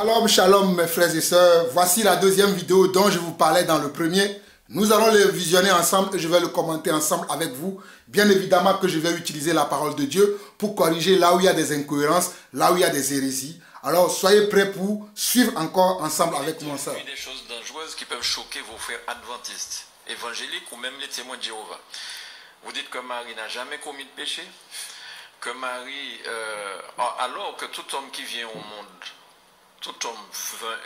Shalom, shalom mes frères et sœurs, voici la deuxième vidéo dont je vous parlais dans le premier. Nous allons le visionner ensemble et je vais le commenter ensemble avec vous. Bien évidemment que je vais utiliser la parole de Dieu pour corriger là où il y a des incohérences, là où il y a des hérésies. Alors soyez prêts pour suivre encore ensemble avec moi ça. Des choses dangereuses qui peuvent choquer vos frères adventistes, évangéliques ou même les témoins de Jéhovah. Vous dites que Marie n'a jamais commis de péché, que Marie, alors que tout homme qui vient au monde, tout homme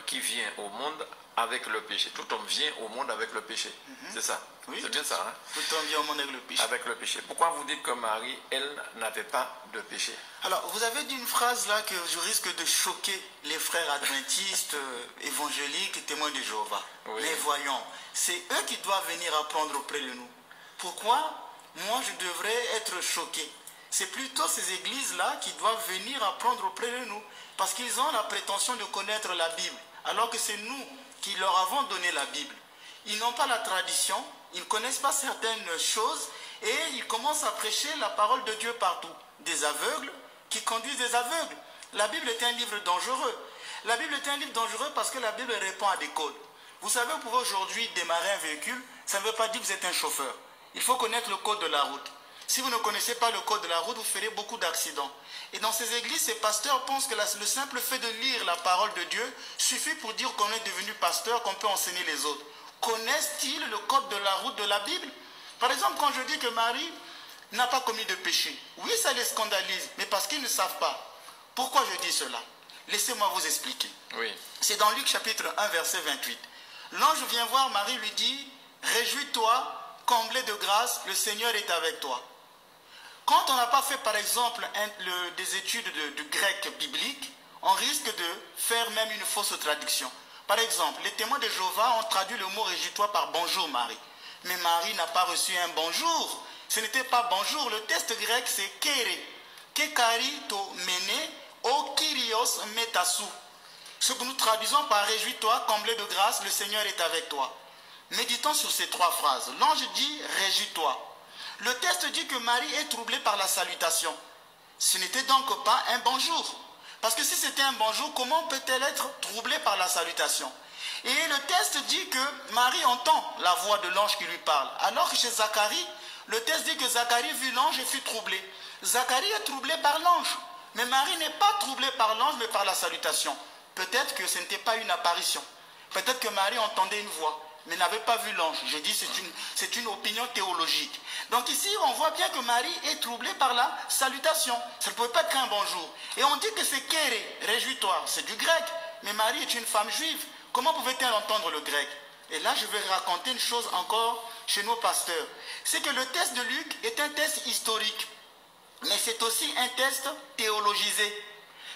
qui vient au monde avec le péché. Tout homme vient au monde avec le péché. C'est ça. Oui. C'est bien ça. Hein? Tout homme vient au monde avec le péché. Avec le péché. Pourquoi vous dites que Marie, elle, n'avait pas de péché? Alors, vous avez dit une phrase là que je risque de choquer les frères adventistes, évangéliques et témoins de Jéhovah. Oui. Mais voyons, c'est eux qui doivent venir apprendre auprès de nous. Pourquoi moi je devrais être choqué? C'est plutôt ces églises-là qui doivent venir apprendre auprès de nous. Parce qu'ils ont la prétention de connaître la Bible. Alors que c'est nous qui leur avons donné la Bible. Ils n'ont pas la tradition, ils ne connaissent pas certaines choses. Et ils commencent à prêcher la parole de Dieu partout. Des aveugles qui conduisent des aveugles. La Bible est un livre dangereux. La Bible est un livre dangereux parce que la Bible répond à des codes. Vous savez, vous pouvez aujourd'hui démarrer un véhicule. Ça ne veut pas dire que vous êtes un chauffeur. Il faut connaître le code de la route. Si vous ne connaissez pas le code de la route, vous ferez beaucoup d'accidents. Et dans ces églises, ces pasteurs pensent que le simple fait de lire la parole de Dieu suffit pour dire qu'on est devenu pasteur, qu'on peut enseigner les autres. Connaissent-ils le code de la route de la Bible? Par exemple, quand je dis que Marie n'a pas commis de péché, oui, ça les scandalise, mais parce qu'ils ne savent pas. Pourquoi je dis cela? Laissez-moi vous expliquer. Oui. C'est dans Luc chapitre 1, verset 28. L'ange vient voir Marie, lui dit, « Réjouis-toi, comblée de grâce, le Seigneur est avec toi. » Quand on n'a pas fait, par exemple, des études de grec biblique, on risque de faire même une fausse traduction. Par exemple, les témoins de Jéhovah ont traduit le mot « réjouis-toi » par « bonjour Marie ». Mais Marie n'a pas reçu un bonjour. Ce n'était pas bonjour. Le texte grec, c'est « kere ». « Kekari to mene, o kyrios metasu ». Ce que nous traduisons par « réjouis-toi, comblé de grâce, le Seigneur est avec toi ». Méditons sur ces trois phrases. L'ange dit « réjouis-toi ». Le texte dit que Marie est troublée par la salutation. Ce n'était donc pas un bonjour. Parce que si c'était un bonjour, comment peut-elle être troublée par la salutation? Et le texte dit que Marie entend la voix de l'ange qui lui parle. Alors que chez Zacharie, le texte dit que Zacharie vit l'ange et fut troublé. Zacharie est troublé par l'ange. Mais Marie n'est pas troublée par l'ange, mais par la salutation. Peut-être que ce n'était pas une apparition. Peut-être que Marie entendait une voix, mais n'avait pas vu l'ange. Je dis c'est une opinion théologique. Donc ici, on voit bien que Marie est troublée par la salutation. Ça ne pouvait pas être un bonjour. Et on dit que c'est kéré, réjouis-toi. C'est du grec. Mais Marie est une femme juive. Comment pouvait-elle entendre le grec? Et là, je vais raconter une chose encore chez nos pasteurs. C'est que le texte de Luc est un texte historique. Mais c'est aussi un texte théologisé.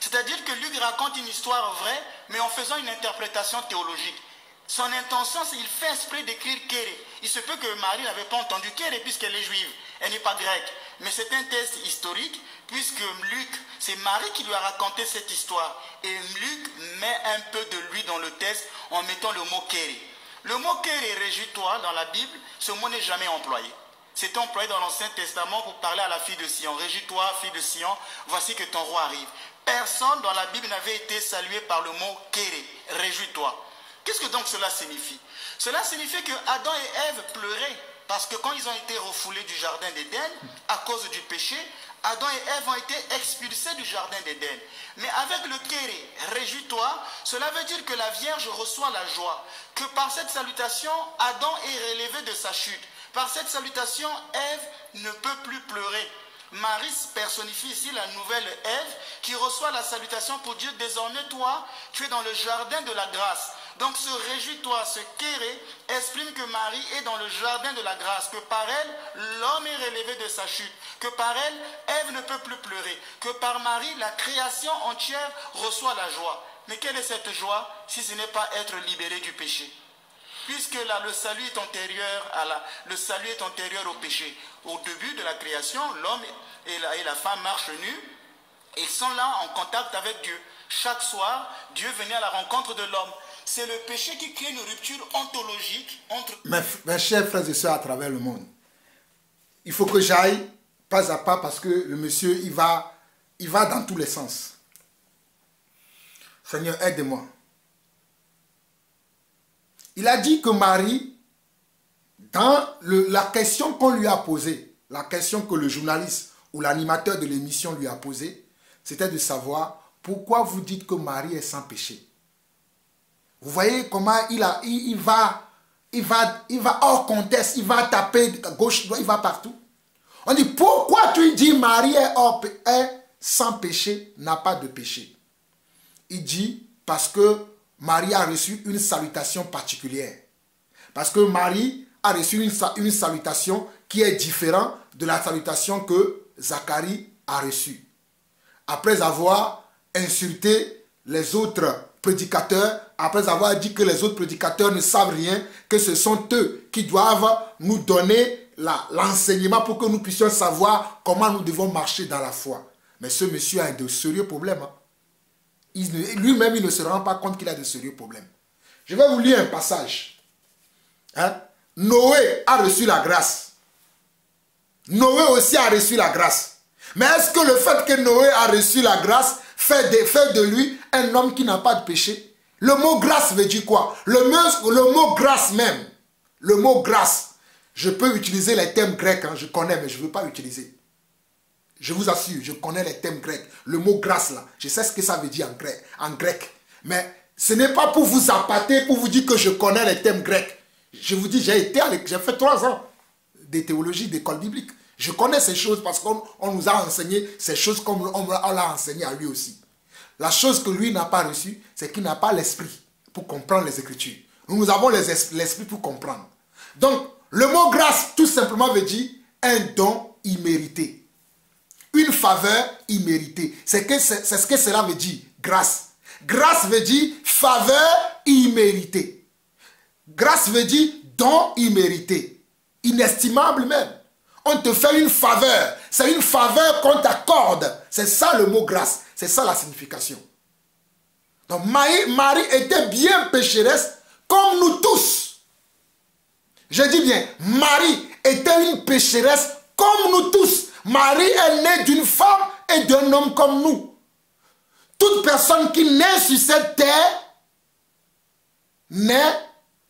C'est-à-dire que Luc raconte une histoire vraie, mais en faisant une interprétation théologique. Son intention, c'est qu'il fait exprès d'écrire Kéré. Il se peut que Marie n'avait pas entendu Kéré puisqu'elle est juive. Elle n'est pas grecque. Mais c'est un texte historique puisque Luc, c'est Marie qui lui a raconté cette histoire. Et Luc met un peu de lui dans le texte en mettant le mot Kéré. Le mot Kéré, réjouis-toi, dans la Bible, ce mot n'est jamais employé. C'est employé dans l'Ancien Testament pour parler à la fille de Sion. Réjouis-toi, fille de Sion, voici que ton roi arrive. Personne dans la Bible n'avait été salué par le mot Kéré, réjouis-toi. Qu'est-ce que donc cela signifie? Cela signifie que Adam et Ève pleuraient parce que quand ils ont été refoulés du jardin d'Éden à cause du péché, Adam et Ève ont été expulsés du jardin d'Éden. Mais avec le kéré, réjouis-toi, cela veut dire que la Vierge reçoit la joie, que par cette salutation, Adam est relevé de sa chute. Par cette salutation, Ève ne peut plus pleurer. Marie personnifie ici la nouvelle Ève qui reçoit la salutation pour dire désormais toi, tu es dans le jardin de la grâce. Donc ce réjouis-toi, ce kéré, exprime que Marie est dans le jardin de la grâce, que par elle, l'homme est relevé de sa chute, que par elle, Ève ne peut plus pleurer, que par Marie, la création entière reçoit la joie. Mais quelle est cette joie si ce n'est pas être libéré du péché? Puisque là, le salut est antérieur au péché. Au début de la création, l'homme et la femme marchent nus. Ils sont là en contact avec Dieu. Chaque soir, Dieu venait à la rencontre de l'homme. C'est le péché qui crée une rupture ontologique entre... Mes chers frères et sœurs à travers le monde, il faut que j'aille pas à pas parce que le monsieur, il va dans tous les sens. Seigneur, aide-moi. Il a dit que Marie, dans la question qu'on lui a posée, la question que le journaliste ou l'animateur de l'émission lui a posée, c'était de savoir pourquoi vous dites que Marie est sans péché. Vous voyez comment il va hors contexte, il va taper à gauche, droite, il va partout. On dit, pourquoi tu dis Marie est sans péché, n'a pas de péché? Il dit, parce que Marie a reçu une salutation particulière. Parce que Marie a reçu une salutation qui est différente de la salutation que Zacharie a reçue. Après avoir insulté les autres prédicateurs, après avoir dit que les autres prédicateurs ne savent rien, que ce sont eux qui doivent nous donner l'enseignement pour que nous puissions savoir comment nous devons marcher dans la foi. Mais ce monsieur a de sérieux problèmes. Hein. Lui-même, il ne se rend pas compte qu'il a de sérieux problèmes. Je vais vous lire un passage. Hein? Noé a reçu la grâce. Noé aussi a reçu la grâce. Mais est-ce que le fait que Noé a reçu la grâce fait de lui un homme qui n'a pas de péché? Le mot grâce veut dire quoi? Le mot grâce même. Le mot grâce. Je peux utiliser les termes grecs, hein, je connais, mais je ne veux pas l'utiliser. Je vous assure, je connais les termes grecs. Le mot grâce là, je sais ce que ça veut dire en grec. Mais ce n'est pas pour vous appâter, pour vous dire que je connais les termes grecs. Je vous dis, j'ai fait 3 ans de théologie, d'école biblique. Je connais ces choses parce qu'on nous a enseigné ces choses comme on l'a enseigné à lui aussi. La chose que lui n'a pas reçue, c'est qu'il n'a pas l'esprit pour comprendre les Écritures. Nous avons l'esprit pour comprendre. Donc, le mot grâce, tout simplement, veut dire un don immérité. Une faveur imméritée. C'est ce que cela veut dire, grâce. Grâce veut dire faveur imméritée. Grâce veut dire don immérité. Inestimable même. On te fait une faveur. C'est une faveur qu'on t'accorde. C'est ça le mot grâce. C'est ça la signification. Donc Marie était bien pécheresse comme nous tous. Je dis bien, Marie était une pécheresse comme nous tous. Marie est née d'une femme et d'un homme comme nous. Toute personne qui naît sur cette terre naît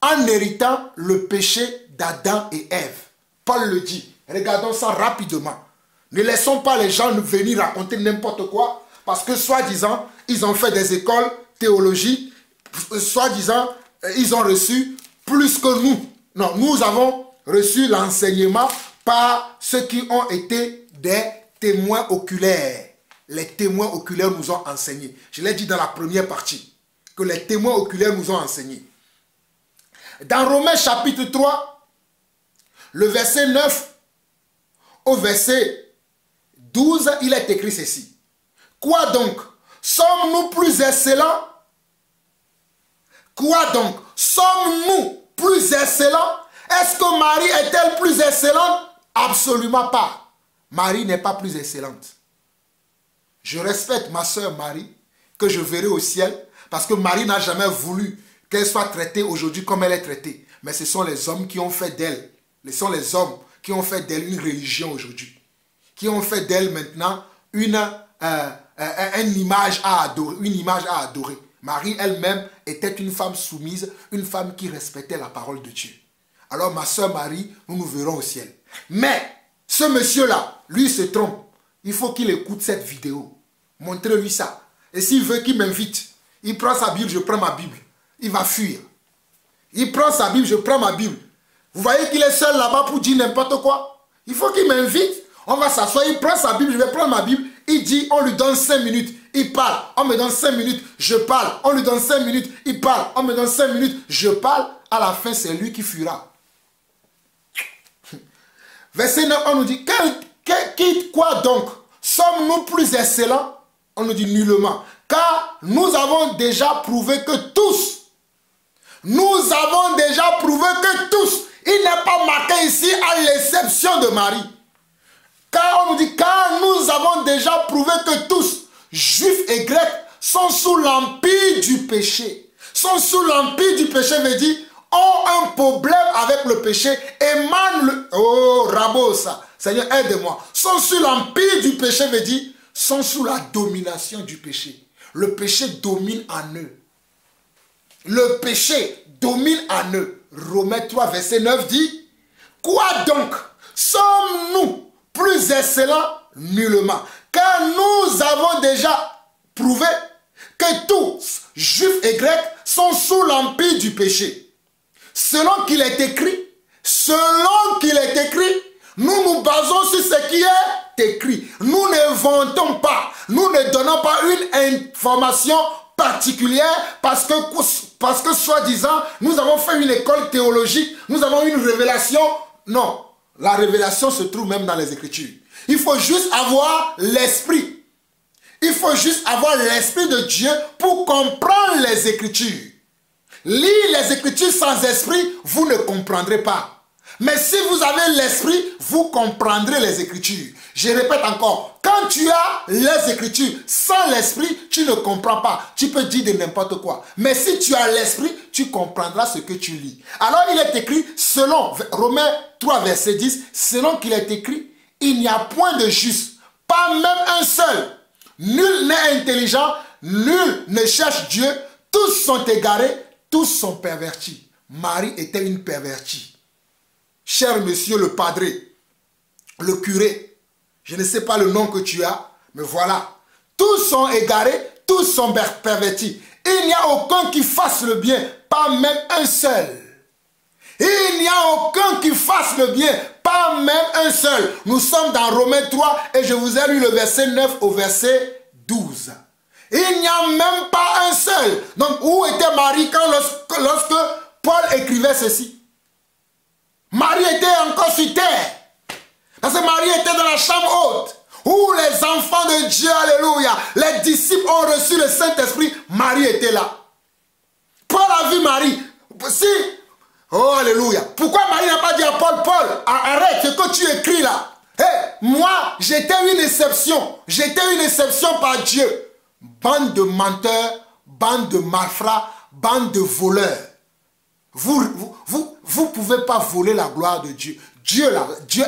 en héritant le péché d'Adam et Ève. Paul le dit. Regardons ça rapidement. Ne laissons pas les gens venir raconter n'importe quoi parce que soi-disant, ils ont fait des écoles théologiques, soi-disant, ils ont reçu plus que nous. Non, nous avons reçu l'enseignement par ceux qui ont été des témoins oculaires. Les témoins oculaires nous ont enseigné. Je l'ai dit dans la première partie, que les témoins oculaires nous ont enseigné. Dans Romains chapitre 3, le verset 9 au verset 12, il est écrit ceci. Quoi donc? Sommes-nous plus excellents? Quoi donc? Sommes-nous plus excellents? Est-ce que Marie est-elle plus excellente? Absolument pas. Marie n'est pas plus excellente. Je respecte ma sœur Marie, que je verrai au ciel, parce que Marie n'a jamais voulu qu'elle soit traitée aujourd'hui comme elle est traitée. Mais ce sont les hommes qui ont fait d'elle. Ce sont les hommes qui ont fait d'elle une religion aujourd'hui. Qui ont fait d'elle maintenant une image à adorer. Marie elle-même était une femme soumise, une femme qui respectait la parole de Dieu. Alors ma soeur Marie, nous verrons au ciel. Mais ce monsieur-là, lui se trompe. Il faut qu'il écoute cette vidéo. Montrez-lui ça. Et s'il veut qu'il m'invite, il prend sa Bible, je prends ma Bible. Il va fuir. Il prend sa Bible, je prends ma Bible. Vous voyez qu'il est seul là-bas pour dire n'importe quoi. Il faut qu'il m'invite. On va s'asseoir, il prend sa Bible, je vais prendre ma Bible. Il dit, on lui donne 5 minutes. Il parle, on me donne 5 minutes, je parle. On lui donne 5 minutes, il parle. On me donne 5 minutes, je parle. À la fin, c'est lui qui fuira. Verset 9, on nous dit, quoi donc? Sommes-nous plus excellents? On nous dit nullement. Car nous avons déjà prouvé que tous, il n'est pas marqué ici à l'exception de Marie. Car on nous dit, car nous avons déjà prouvé que tous, juifs et grecs, sont sous l'empire du péché. Sont sous l'empire du péché veut dire, ont un problème avec le péché, émanent le... Oh, Rabosa, Seigneur, aide-moi. Sont sous l'empire du péché veut dire, sont sous la domination du péché. le péché domine en eux. Le péché domine en eux. Romains 3, verset 9 dit, quoi donc? Sommes-nous plus excellents? Nullement. Car nous avons déjà prouvé que tous, juifs et grecs, sont sous l'empire du péché. Selon qu'il est écrit, nous nous basons sur ce qui est écrit. Nous ne vantons pas, nous ne donnons pas une information particulière parce que soi-disant, nous avons fait une école théologique, nous avons une révélation. Non, la révélation se trouve même dans les Écritures. Il faut juste avoir l'esprit. Il faut juste avoir l'esprit de Dieu pour comprendre les Écritures. Lire les Écritures sans esprit, vous ne comprendrez pas. Mais si vous avez l'esprit, vous comprendrez les Écritures. Je répète encore, quand tu as les Écritures sans l'esprit, tu ne comprends pas. Tu peux dire de n'importe quoi. Mais si tu as l'esprit, tu comprendras ce que tu lis. Alors il est écrit, selon Romains 3, verset 10, selon qu'il est écrit, il n'y a point de juste, pas même un seul. Nul n'est intelligent, nul ne cherche Dieu, tous sont égarés, tous sont pervertis. Marie était une pervertie. Cher monsieur le padré, le curé, je ne sais pas le nom que tu as, mais voilà. Tous sont égarés, tous sont pervertis. Il n'y a aucun qui fasse le bien, pas même un seul. Il n'y a aucun qui fasse le bien, pas même un seul. Nous sommes dans Romains 3 et je vous ai lu le verset 9 au verset 12. Il n'y a même pas un seul. Donc où était Marie lorsque Paul écrivait ceci? Marie était encore sur terre. Parce que Marie était dans la chambre haute. Où les enfants de Dieu, alléluia, les disciples ont reçu le Saint-Esprit. Marie était là. Paul a vu Marie. Si, oh alléluia. Pourquoi Marie n'a pas dit à Paul, Paul, arrête ce que tu écris là. Hey, moi, j'étais une exception. J'étais une exception par Dieu. Bande de menteurs, bande de malfrats, bande de voleurs. Vous ne pouvez pas voler la gloire de Dieu. Dieu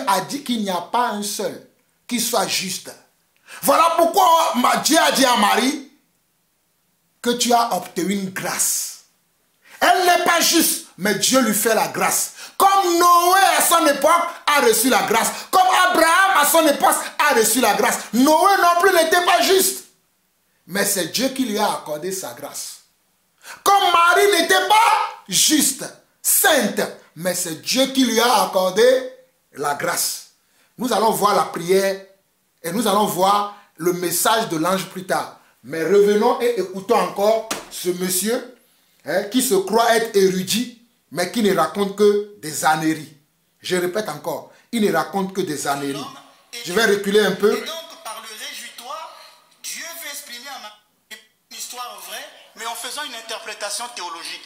a dit qu'il n'y a pas un seul qui soit juste. Voilà pourquoi Dieu a dit à Marie que tu as obtenu une grâce. Elle n'est pas juste, mais Dieu lui fait la grâce. Comme Noé à son époque a reçu la grâce. Comme Abraham à son époque a reçu la grâce. Noé non plus n'était pas juste. Mais c'est Dieu qui lui a accordé sa grâce. Comme Marie n'était pas juste, sainte, mais c'est Dieu qui lui a accordé la grâce. Nous allons voir la prière et nous allons voir le message de l'ange plus tard. Mais revenons et écoutons encore ce monsieur qui se croit être érudit, mais qui ne raconte que des âneries. Je répète encore, il ne raconte que des âneries. Je vais reculer un peu. Et donc, par le réjouis-toi, Dieu veut exprimer une histoire vraie, mais en faisant une interprétation théologique.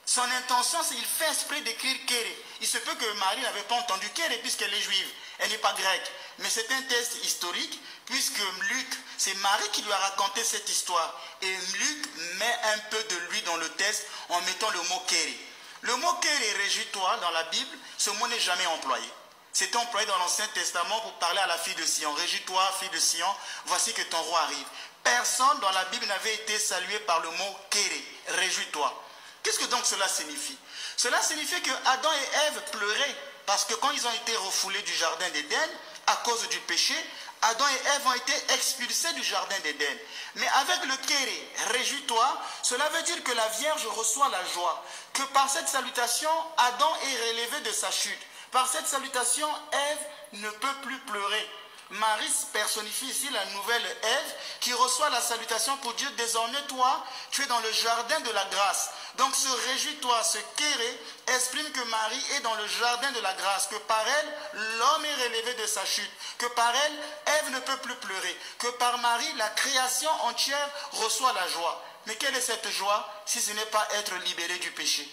Son intention, c'est qu'il fait exprès d'écrire Kéré. Il se peut que Marie n'avait pas entendu Kéré puisqu'elle est juive. Elle n'est pas grecque. Mais c'est un test historique puisque Luc, c'est Marie qui lui a raconté cette histoire. Et Luc met un peu de lui dans le texte en mettant le mot Kéré. Le mot Kéré, réjouis-toi, dans la Bible, ce mot n'est jamais employé. C'était employé dans l'Ancien Testament pour parler à la fille de Sion. Réjouis-toi, fille de Sion, voici que ton roi arrive. Personne dans la Bible n'avait été salué par le mot Kéré, réjouis-toi. Qu'est-ce que donc cela signifie? Cela signifie que Adam et Ève pleuraient parce que quand ils ont été refoulés du jardin d'Éden, à cause du péché, Adam et Ève ont été expulsés du jardin d'Éden. Mais avec le Kéré, réjouis-toi, cela veut dire que la Vierge reçoit la joie. Que par cette salutation, Adam est relevé de sa chute. Par cette salutation, Ève ne peut plus pleurer. Marie personnifie ici la nouvelle Ève qui reçoit la salutation pour Dieu. Désormais, toi, tu es dans le jardin de la grâce. Donc, ce réjouis-toi, ce Kéré, exprime que Marie est dans le jardin de la grâce, que par elle, l'homme est relevé de sa chute, que par elle, Ève ne peut plus pleurer, que par Marie, la création entière reçoit la joie. Mais quelle est cette joie si ce n'est pas être libéré du péché?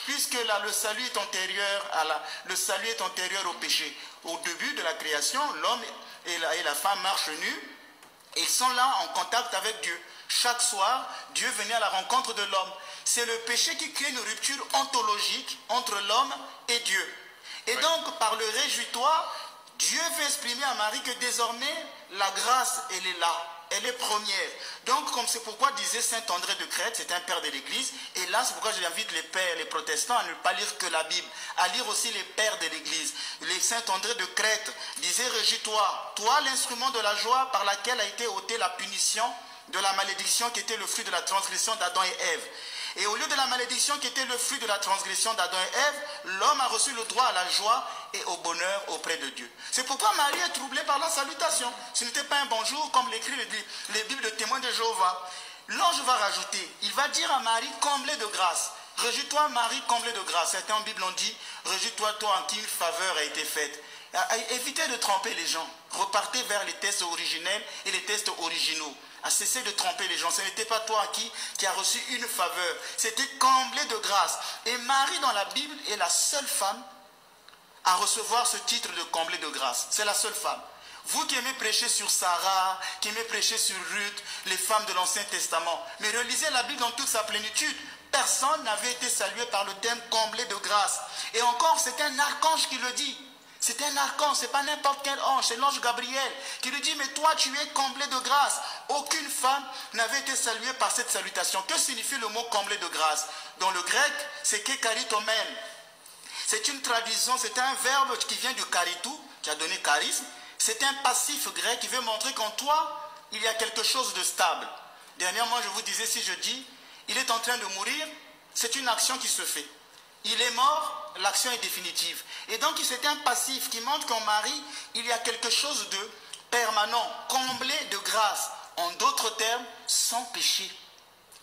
Puisque là, le salut est antérieur au péché. Au début de la création, l'homme et la femme marchent nus et ils sont là en contact avec Dieu. Chaque soir, Dieu venait à la rencontre de l'homme. C'est le péché qui crée une rupture ontologique entre l'homme et Dieu. Et donc, par le réjouis-toi, Dieu veut exprimer à Marie que désormais, la grâce, elle est là. elle est première. Donc, comme c'est pourquoi disait Saint André de Crète, c'est un père de l'Église. Et là, c'est pourquoi j'invite les pères, les protestants à ne pas lire que la Bible, à lire aussi les pères de l'Église. Les Saint André de Crète disait, réjouis-toi, toi l'instrument de la joie par laquelle a été ôtée la punition de la malédiction qui était le fruit de la transgression d'Adam et Ève. Et au lieu de la malédiction qui était le fruit de la transgression d'Adam et Ève, l'homme a reçu le droit à la joie et au bonheur auprès de Dieu. C'est pourquoi Marie est troublée par la salutation. Ce n'était pas un bonjour comme l'écrit les Bibles de témoins de Jéhovah. L'ange va rajouter, il va dire à Marie, comblée de grâce. Réjouis-toi Marie, comblée de grâce. Certains en Bible ont dit, réjouis-toi toi en qui une faveur a été faite. Évitez de tromper les gens. Repartez vers les textes originels et les textes originaux. À cesser de tromper les gens. Ce n'était pas toi qui a reçu une faveur. C'était comblé de grâce. Et Marie dans la Bible est la seule femme à recevoir ce titre de comblé de grâce. C'est la seule femme. Vous qui aimez prêcher sur Sarah, qui aimez prêcher sur Ruth, les femmes de l'Ancien Testament, mais relisez la Bible dans toute sa plénitude. Personne n'avait été salué par le terme comblé de grâce. Et encore, c'est un archange qui le dit. C'est un archange, ce n'est pas n'importe quel ange, c'est l'ange Gabriel qui lui dit, mais toi tu es comblé de grâce. Aucune femme n'avait été saluée par cette salutation. Que signifie le mot comblé de grâce? Dans le grec, c'est kékaritomen. C'est une traduction, c'est un verbe qui vient du karitou, qui a donné charisme. C'est un passif grec qui veut montrer qu'en toi, il y a quelque chose de stable. Dernièrement, je vous disais, si je dis, il est en train de mourir, c'est une action qui se fait. Il est mort, l'action est définitive. Et donc c'est un passif qui montre qu'en Marie, il y a quelque chose de permanent, comblé de grâce. En d'autres termes, sans péché.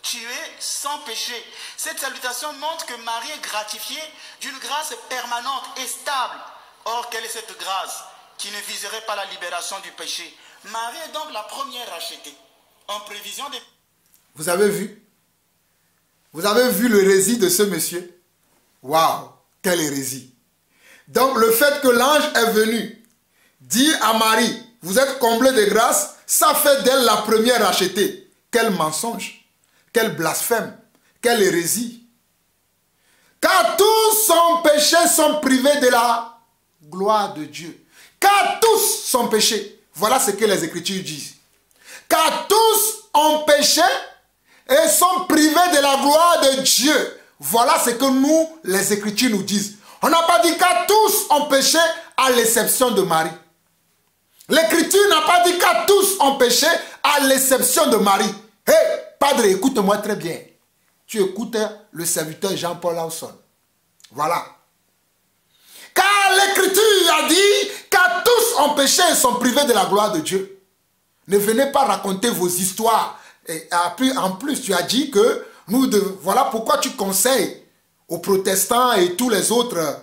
Tu es sans péché. Cette salutation montre que Marie est gratifiée d'une grâce permanente et stable. Or, quelle est cette grâce qui ne viserait pas la libération du péché? Marie est donc la première rachetée, en prévision des... Vous avez vu? Vous avez vu l'hérésie de ce monsieur? Waouh, quelle hérésie. Donc le fait que l'ange est venu dire à Marie, vous êtes comblée de grâce, ça fait d'elle la première rachetée. Quel mensonge, quel blasphème, quelle hérésie. Car tous sans péché sont privés de la gloire de Dieu. Car tous sont péchés. Voilà ce que les Écritures disent. Car tous ont péché et sont privés de la gloire de Dieu. Voilà ce que nous, les Écritures nous disent. On n'a pas dit qu'à tous ont péché à l'exception de Marie. L'Écriture n'a pas dit qu'à tous ont péché à l'exception de Marie. Hé, Padre, écoute-moi très bien. Tu écoutes le serviteur Jean-Paul Lawson. Voilà. Car l'Écriture a dit qu'à tous ont péché et sont privés de la gloire de Dieu. Ne venez pas raconter vos histoires. Et en plus, tu as dit que voilà pourquoi tu conseilles aux protestants et tous les autres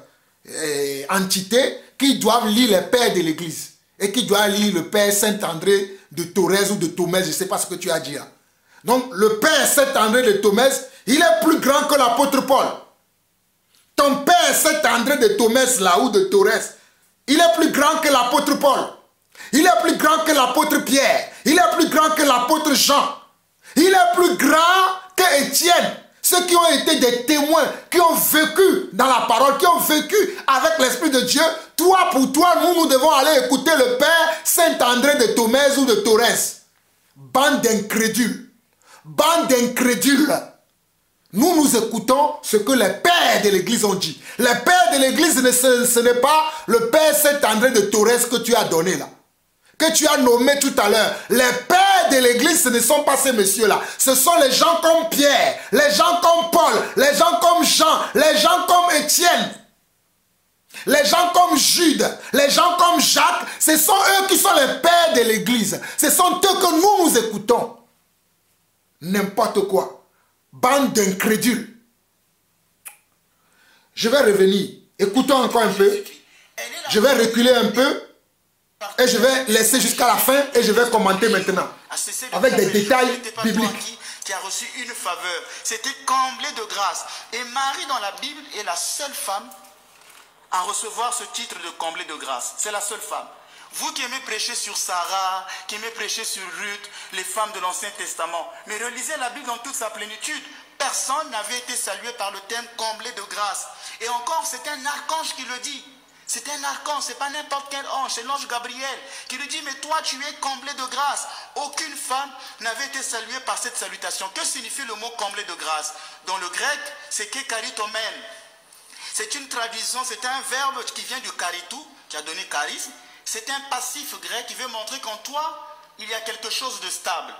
entités qui doivent lire les pères de l'Église et qui doivent lire le père Saint-André de Thorez ou de Thomès, je ne sais pas ce que tu as dit là. Donc le père Saint-André de Thomès, il est plus grand que l'apôtre Paul. Ton père Saint-André de Thomès là ou de Thorez, il est plus grand que l'apôtre Paul. Il est plus grand que l'apôtre Pierre. Il est plus grand que l'apôtre Jean. Il est plus grand que Étienne. Ceux qui ont été des témoins, qui ont vécu dans la parole, qui ont vécu avec l'Esprit de Dieu. Toi, pour toi, nous devons aller écouter le Père Saint-André de Thomès ou de Thorez. Bande d'incrédules. Bande d'incrédules. Nous écoutons ce que les pères de l'Église ont dit. Les pères de l'Église, ce n'est pas le Père Saint-André de Thorez que tu as donné là, que tu as nommé tout à l'heure. Les pères de l'Église, ce ne sont pas ces messieurs-là. Ce sont les gens comme Pierre, les gens comme Paul, les gens comme Jean, les gens comme Étienne, les gens comme Jude, les gens comme Jacques. Ce sont eux qui sont les pères de l'Église. Ce sont eux que nous écoutons. N'importe quoi. Bande d'incrédules. Je vais revenir. Écoutons encore un peu. Je vais reculer un peu. Et je vais laisser jusqu'à la fin et je vais commenter maintenant. Avec des détails bibliques. Qui a reçu une faveur. C'était comblé de grâce. Et Marie dans la Bible est la seule femme à recevoir ce titre de comblé de grâce. C'est la seule femme. Vous qui aimez prêcher sur Sarah, qui aimez prêcher sur Ruth, les femmes de l'Ancien Testament, mais relisez la Bible dans toute sa plénitude. Personne n'avait été salué par le terme comblé de grâce. Et encore, c'est un archange qui le dit. C'est un archange, ce n'est pas n'importe quel ange, c'est l'ange Gabriel qui lui dit, mais toi tu es comblé de grâce. Aucune femme n'avait été saluée par cette salutation. Que signifie le mot comblé de grâce? Dans le grec, c'est kekaritomène. C'est une traduction, c'est un verbe qui vient du karitou, qui a donné charisme. C'est un passif grec qui veut montrer qu'en toi, il y a quelque chose de stable.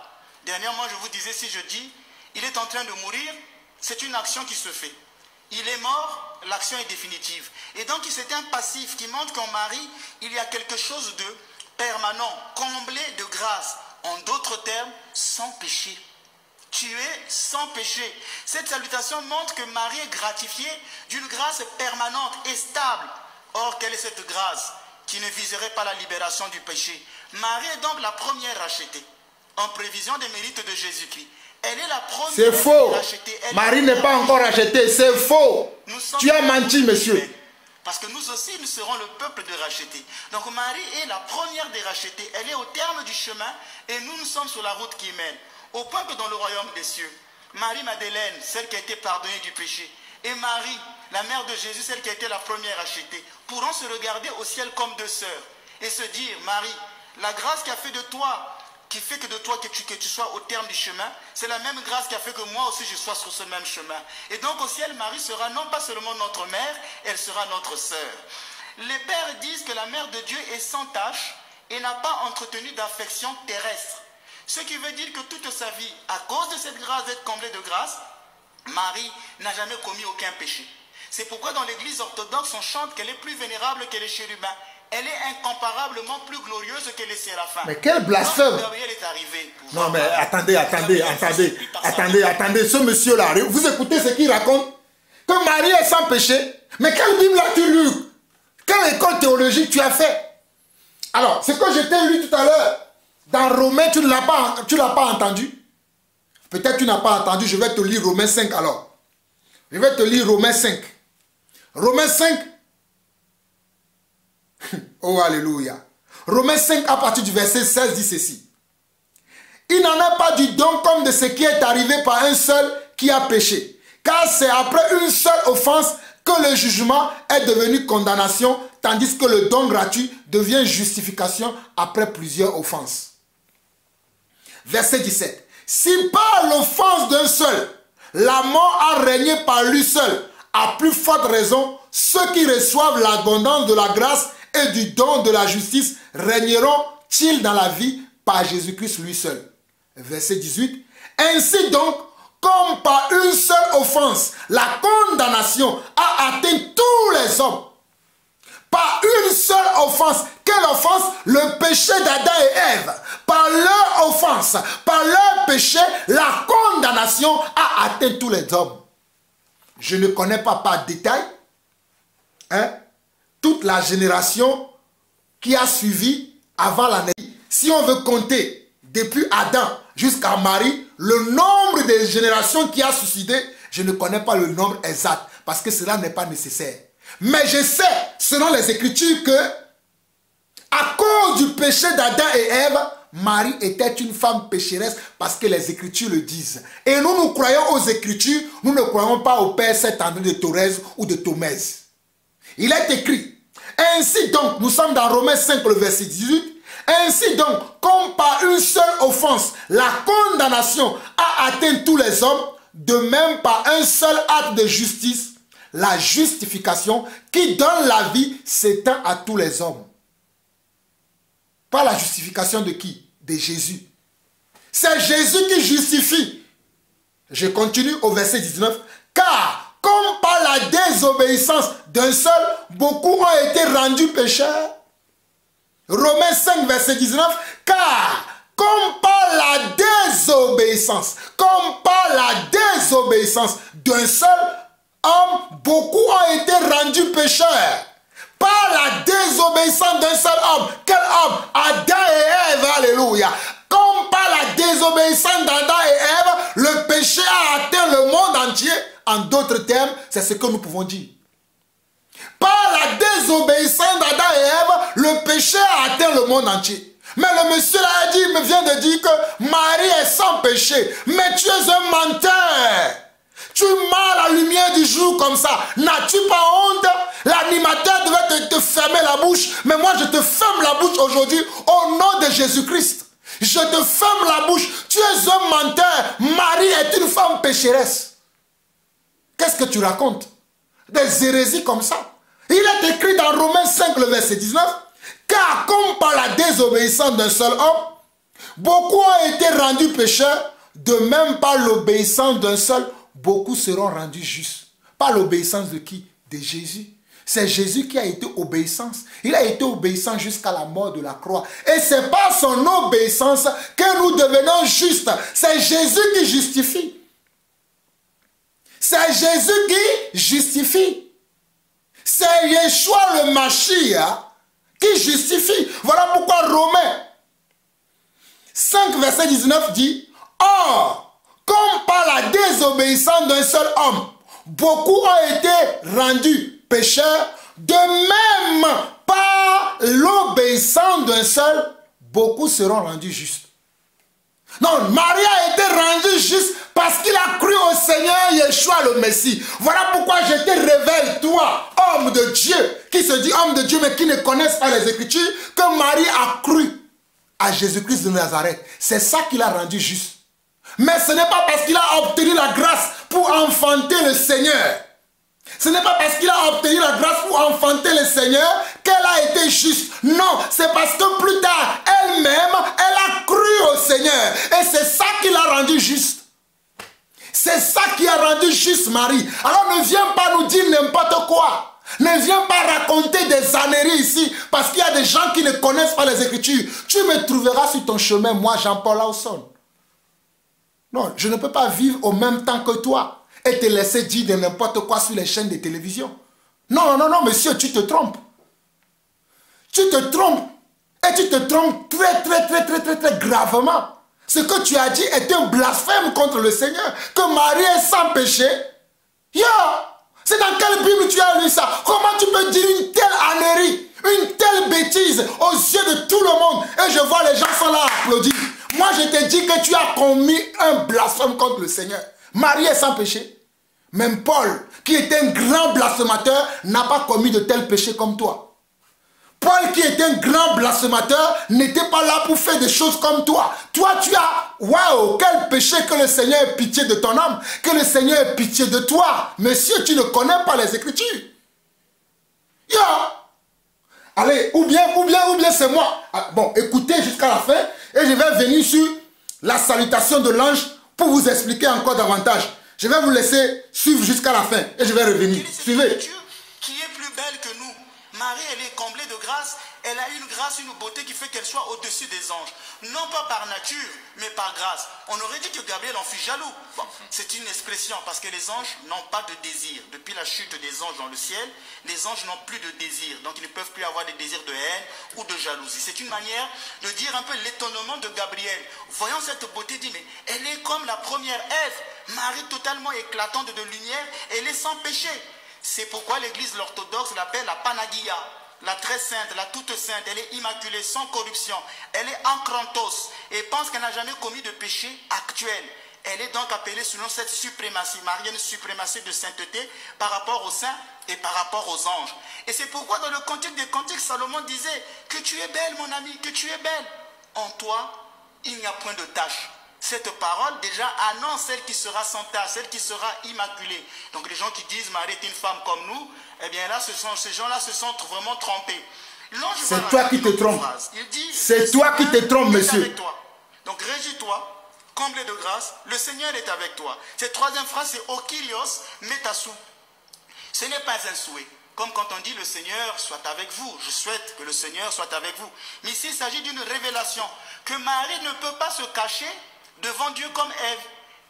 Dernièrement, je vous disais, si je dis, il est en train de mourir, c'est une action qui se fait. Il est mort, l'action est définitive. Et donc c'est un passif qui montre qu'en Marie, il y a quelque chose de permanent, comblé de grâce. En d'autres termes, sans péché. Tu es sans péché. Cette salutation montre que Marie est gratifiée d'une grâce permanente et stable. Or, quelle est cette grâce qui ne viserait pas la libération du péché? Marie est donc la première rachetée, en prévision des mérites de Jésus-Christ. Elle est la première. C'est faux. Rachetée. Marie n'est pas encore rachetée. C'est faux. Tu as menti, monsieur. Parce que nous aussi, nous serons le peuple de rachetés. Donc Marie est la première des rachetés. Elle est au terme du chemin et nous sommes sur la route qui mène. Au point que dans le royaume des cieux, Marie-Madeleine, celle qui a été pardonnée du péché, et Marie, la mère de Jésus, celle qui a été la première rachetée, pourront se regarder au ciel comme deux sœurs et se dire, Marie, la grâce qui a fait de toi, qui fait que de toi que tu sois au terme du chemin, c'est la même grâce qui a fait que moi aussi je sois sur ce même chemin. Et donc au ciel, Marie sera non pas seulement notre mère, elle sera notre sœur. Les pères disent que la mère de Dieu est sans tache et n'a pas entretenu d'affection terrestre. Ce qui veut dire que toute sa vie, à cause de cette grâce d'être comblée de grâce, Marie n'a jamais commis aucun péché. C'est pourquoi dans l'église orthodoxe, on chante qu'elle est plus vénérable que les chérubins. Elle est incomparablement plus glorieuse que les séraphins. Mais quel blasphème! Gabriel est arrivé. Non mais attendez. Ce monsieur-là, vous écoutez ce qu'il raconte? Que Marie est sans péché. Mais quelle Bible as-tu lu? Quelle école théologique tu as fait? Alors, ce que je t'ai lu tout à l'heure, dans Romains, tu ne l'as pas entendu? Peut-être tu n'as pas entendu, je vais te lire Romains 5 alors. Je vais te lire Romains 5. Romains 5. Oh, alléluia. Romains 5 à partir du verset 16 dit ceci. Il n'en est pas du don comme de ce qui est arrivé par un seul qui a péché. Car c'est après une seule offense que le jugement est devenu condamnation, tandis que le don gratuit devient justification après plusieurs offenses. Verset 17. Si par l'offense d'un seul, la mort a régné par lui seul, à plus forte raison, ceux qui reçoivent l'abondance de la grâce et du don de la justice régneront-ils dans la vie par Jésus-Christ lui seul. Verset 18. Ainsi donc, comme par une seule offense, la condamnation a atteint tous les hommes. Par une seule offense. Quelle offense? Le péché d'Adam et Ève. Par leur offense, par leur péché, la condamnation a atteint tous les hommes. Je ne connais pas par détail toute la génération qui a suivi avant l'année. Si on veut compter depuis Adam jusqu'à Marie, le nombre de générations qui a suicidé, je ne connais pas le nombre exact parce que cela n'est pas nécessaire. Mais je sais, selon les Écritures, que à cause du péché d'Adam et Ève, Marie était une femme pécheresse parce que les Écritures le disent. Et nous croyons aux Écritures, nous ne croyons pas au Père Saint-André de Thorez ou de Thomèse. Il est écrit, ainsi donc, nous sommes dans Romains 5, le verset 18, ainsi donc, comme par une seule offense, la condamnation a atteint tous les hommes, de même par un seul acte de justice, la justification qui donne la vie s'étend à tous les hommes. Pas la justification de qui? De Jésus. C'est Jésus qui justifie. Je continue au verset 19. Car, comme par la désobéissance d'un seul, beaucoup ont été rendus pécheurs. Romains 5, verset 19. Car, comme par la désobéissance d'un seul homme, beaucoup ont été rendus pécheurs. Par la désobéissance d'un seul homme. Quel homme? Adam et Ève, alléluia. Comme par la désobéissance d'Adam et Ève, le péché a atteint le monde entier. En d'autres termes, c'est ce que nous pouvons dire. Par la désobéissance d'Adam et Ève, le péché a atteint le monde entier. Mais le monsieur là me vient de dire que Marie est sans péché. Mais tu es un menteur. Tu mens la lumière du jour. toujours comme ça. N'as-tu pas honte? L'animateur devait te fermer la bouche. Mais moi, je te ferme la bouche aujourd'hui au nom de Jésus-Christ. Je te ferme la bouche. Tu es un menteur. Marie est une femme pécheresse. Qu'est-ce que tu racontes? Des hérésies comme ça. Il est écrit dans Romains 5, le verset 19. Car comme par la désobéissance d'un seul homme, beaucoup ont été rendus pécheurs, de même par l'obéissance d'un seul, beaucoup seront rendus justes. Par l'obéissance de qui? De Jésus. C'est Jésus qui a été obéissance. Il a été obéissant jusqu'à la mort de la croix. Et c'est par son obéissance que nous devenons justes. C'est Jésus qui justifie. C'est Jésus qui justifie. C'est Yeshua le Mashiach qui justifie. Voilà pourquoi Romains 5, verset 19 dit, or, comme par la désobéissance d'un seul homme, beaucoup ont été rendus pécheurs, de même par l'obéissance d'un seul, beaucoup seront rendus justes. Non, Marie a été rendue juste parce qu'il a cru au Seigneur Yeshua le Messie. Voilà pourquoi je te révèle, toi, homme de Dieu, qui se dit homme de Dieu mais qui ne connaissent pas les Écritures, que Marie a cru à Jésus-Christ de Nazareth. C'est ça qui l'a rendu juste. Mais ce n'est pas parce qu'il a obtenu la grâce pour enfanter le Seigneur. Ce n'est pas parce qu'il a obtenu la grâce pour enfanter le Seigneur qu'elle a été juste. Non, c'est parce que plus tard, elle-même, elle a cru au Seigneur. Et c'est ça qui l'a rendu juste. C'est ça qui a rendu juste Marie. Alors ne viens pas nous dire n'importe quoi. Ne viens pas raconter des âneries ici. Parce qu'il y a des gens qui ne connaissent pas les Écritures. Tu me trouveras sur ton chemin, moi Jean-Paul Lawson. Non, je ne peux pas vivre au même temps que toi et te laisser dire de n'importe quoi sur les chaînes de télévision. Non, non, non, monsieur, tu te trompes. Tu te trompes. Et tu te trompes très gravement. Ce que tu as dit est un blasphème contre le Seigneur. Que Marie est sans péché. C'est dans quelle Bible tu as lu ça? Comment tu peux dire une telle ânerie, une telle bêtise aux yeux de tout le monde? Et je vois les gens sont là à applaudir. Moi, je te dis que tu as commis un blasphème contre le Seigneur. Marie est sans péché. Même Paul, qui était un grand blasphémateur, n'a pas commis de tels péchés comme toi. Paul, qui était un grand blasphémateur, n'était pas là pour faire des choses comme toi. Toi, tu as, waouh, quel péché, que le Seigneur ait pitié de ton âme, que le Seigneur ait pitié de toi. Monsieur, tu ne connais pas les Écritures. Allez, ou bien c'est moi. Bon, écoutez jusqu'à la fin, et je vais venir sur la salutation de l'ange pour vous expliquer encore davantage. Je vais vous laisser suivre jusqu'à la fin et je vais revenir. Suivez. Dieu qui est plus belle que nous. Marie, elle est comblée de grâce. Elle a une grâce, une beauté qui fait qu'elle soit au-dessus des anges. Non pas par nature, mais par grâce. On aurait dit que Gabriel en fut jaloux. Bon, c'est une expression parce que les anges n'ont pas de désir. Depuis la chute des anges dans le ciel, les anges n'ont plus de désir. Donc ils ne peuvent plus avoir des désirs de haine ou de jalousie. C'est une manière de dire un peu l'étonnement de Gabriel. Voyant cette beauté, dit, mais elle est comme la première Ève. Marie totalement éclatante de lumière, elle est sans péché. C'est pourquoi l'église orthodoxe l'appelle la Panagia, la très sainte, la toute sainte. Elle est immaculée, sans corruption. Elle est en Krantos et pense qu'elle n'a jamais commis de péché actuel. Elle est donc appelée selon cette suprématie marienne, suprématie de sainteté par rapport aux saints et par rapport aux anges. Et c'est pourquoi dans le Cantique des Cantiques, Salomon disait que tu es belle mon ami, que tu es belle. En toi, il n'y a point de tache. Cette parole déjà annonce celle qui sera sans tache, celle qui sera immaculée. Donc les gens qui disent Marie est une femme comme nous, eh bien là, ces gens-là se sont vraiment trompés. C'est toi qui te trompes. C'est toi qui te trompes, monsieur. Donc réjouis-toi, comblé de grâce, le Seigneur est avec toi. Cette troisième phrase, c'est O Kyrios metasu. Ce n'est pas un souhait. Comme quand on dit le Seigneur soit avec vous. Je souhaite que le Seigneur soit avec vous. Mais ici, il s'agit d'une révélation. Que Marie ne peut pas se cacher devant Dieu comme Ève.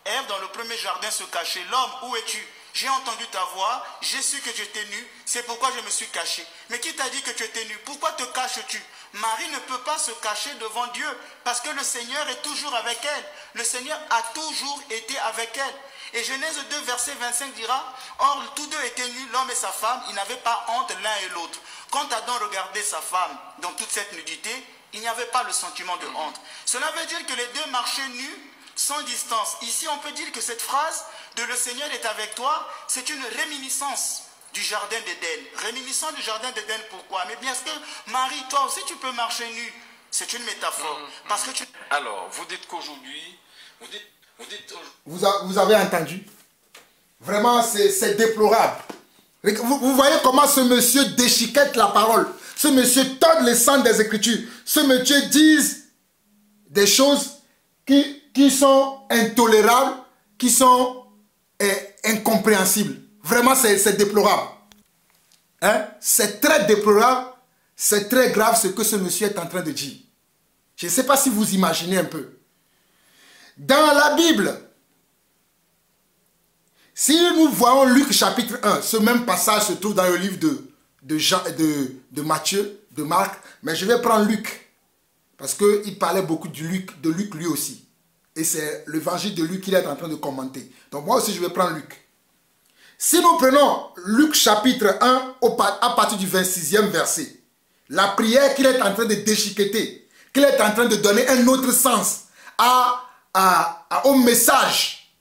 Ève, dans le premier jardin, se cachait. L'homme, où es-tu? J'ai entendu ta voix, j'ai su que tu étais nu, c'est pourquoi je me suis caché. Mais qui t'a dit que tu étais nu? Pourquoi te caches-tu? Marie ne peut pas se cacher devant Dieu, parce que le Seigneur est toujours avec elle. Le Seigneur a toujours été avec elle. Et Genèse 2, verset 25 dira, or tous deux étaient nus, l'homme et sa femme, ils n'avaient pas honte l'un et l'autre. Quand Adam regardait sa femme dans toute cette nudité, il n'y avait pas le sentiment de honte. Cela veut dire que les deux marchaient nus sans distance. Ici, on peut dire que cette phrase de le Seigneur est avec toi, c'est une réminiscence du jardin d'Éden. Réminiscence du jardin d'Éden, pourquoi? Mais bien sûr, Marie, toi aussi tu peux marcher nu. C'est une métaphore. Parce que tu... Alors, vous dites qu'aujourd'hui, vous avez entendu? Vraiment, c'est déplorable. Vous voyez comment ce monsieur déchiquette la parole. Ce monsieur tord les sangs des Écritures. Ce monsieur dit des choses qui sont intolérables, qui sont incompréhensibles. Vraiment, c'est déplorable. Hein? C'est très déplorable, c'est très grave ce que ce monsieur est en train de dire. Je ne sais pas si vous imaginez un peu. Dans la Bible, si nous voyons Luc chapitre 1, ce même passage se trouve dans le livre de Matthieu, de Marc, mais je vais prendre Luc, parce qu'il parlait beaucoup de Luc lui aussi. Et c'est l'évangile de Luc qu'il est en train de commenter. Donc moi aussi je vais prendre Luc. Si nous prenons Luc chapitre 1 à partir du 26e verset, la prière qu'il est en train de déchiqueter, qu'il est en train de donner un autre sens au message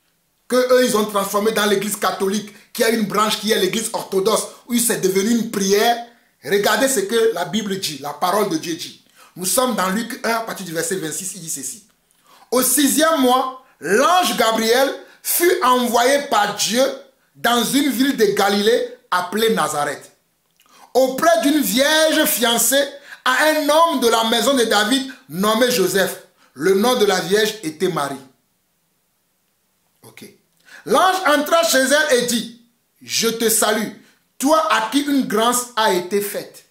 qu'eux ils ont transformé dans l'église catholique, qui a une branche qui est l'église orthodoxe, où c'est devenu une prière. Regardez ce que la Bible dit, la parole de Dieu dit. Nous sommes dans Luc 1 à partir du verset 26, il dit ceci. Au 6e mois, l'ange Gabriel fut envoyé par Dieu dans une ville de Galilée appelée Nazareth, auprès d'une vierge fiancée à un homme de la maison de David nommé Joseph. Le nom de la vierge était Marie. Ok. L'ange entra chez elle et dit, je te salue, toi à qui une grâce a été faite.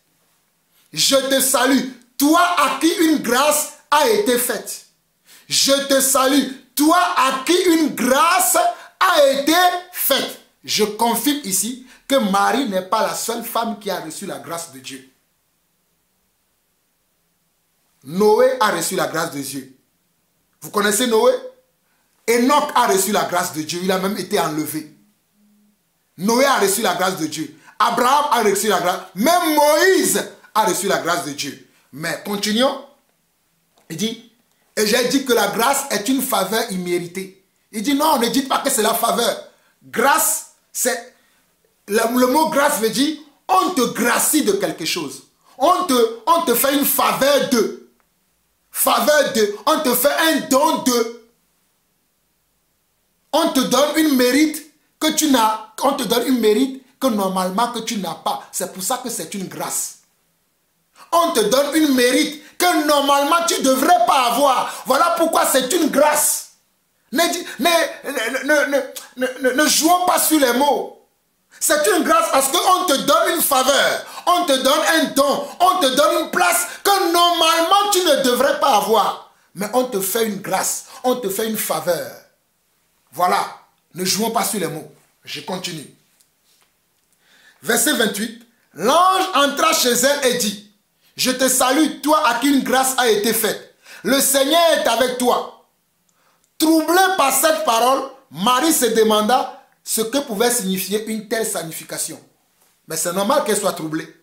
Je te salue, toi à qui une grâce a été faite. Je te salue, toi à qui une grâce a été faite. Je confirme ici que Marie n'est pas la seule femme qui a reçu la grâce de Dieu. Noé a reçu la grâce de Dieu. Vous connaissez Noé? Enoch a reçu la grâce de Dieu. Il a même été enlevé. Noé a reçu la grâce de Dieu. Abraham a reçu la grâce. Même Moïse a reçu la grâce de Dieu. Mais continuons. Il dit, et j'ai dit que la grâce est une faveur imméritée. Il dit non, ne dites pas que c'est la faveur. Grâce, c'est... Le mot grâce veut dire, on te gracie de quelque chose. On te fait une faveur de. Faveur de. On te fait un don de. On te donne une mérite que tu n'as. On te donne une mérite que normalement que tu n'as pas. C'est pour ça que c'est une grâce. On te donne une mérite que normalement tu ne devrais pas avoir. Voilà pourquoi c'est une grâce. Ne jouons pas sur les mots. C'est une grâce parce qu'on te donne une faveur. On te donne un don. On te donne une place que normalement tu ne devrais pas avoir. Mais on te fait une grâce. On te fait une faveur. Voilà. Ne jouons pas sur les mots. Je continue. Verset 28. L'ange entra chez elle et dit, je te salue, toi à qui une grâce a été faite. Le Seigneur est avec toi. Troublée par cette parole, Marie se demanda ce que pouvait signifier une telle signification. Mais c'est normal qu'elle soit troublée.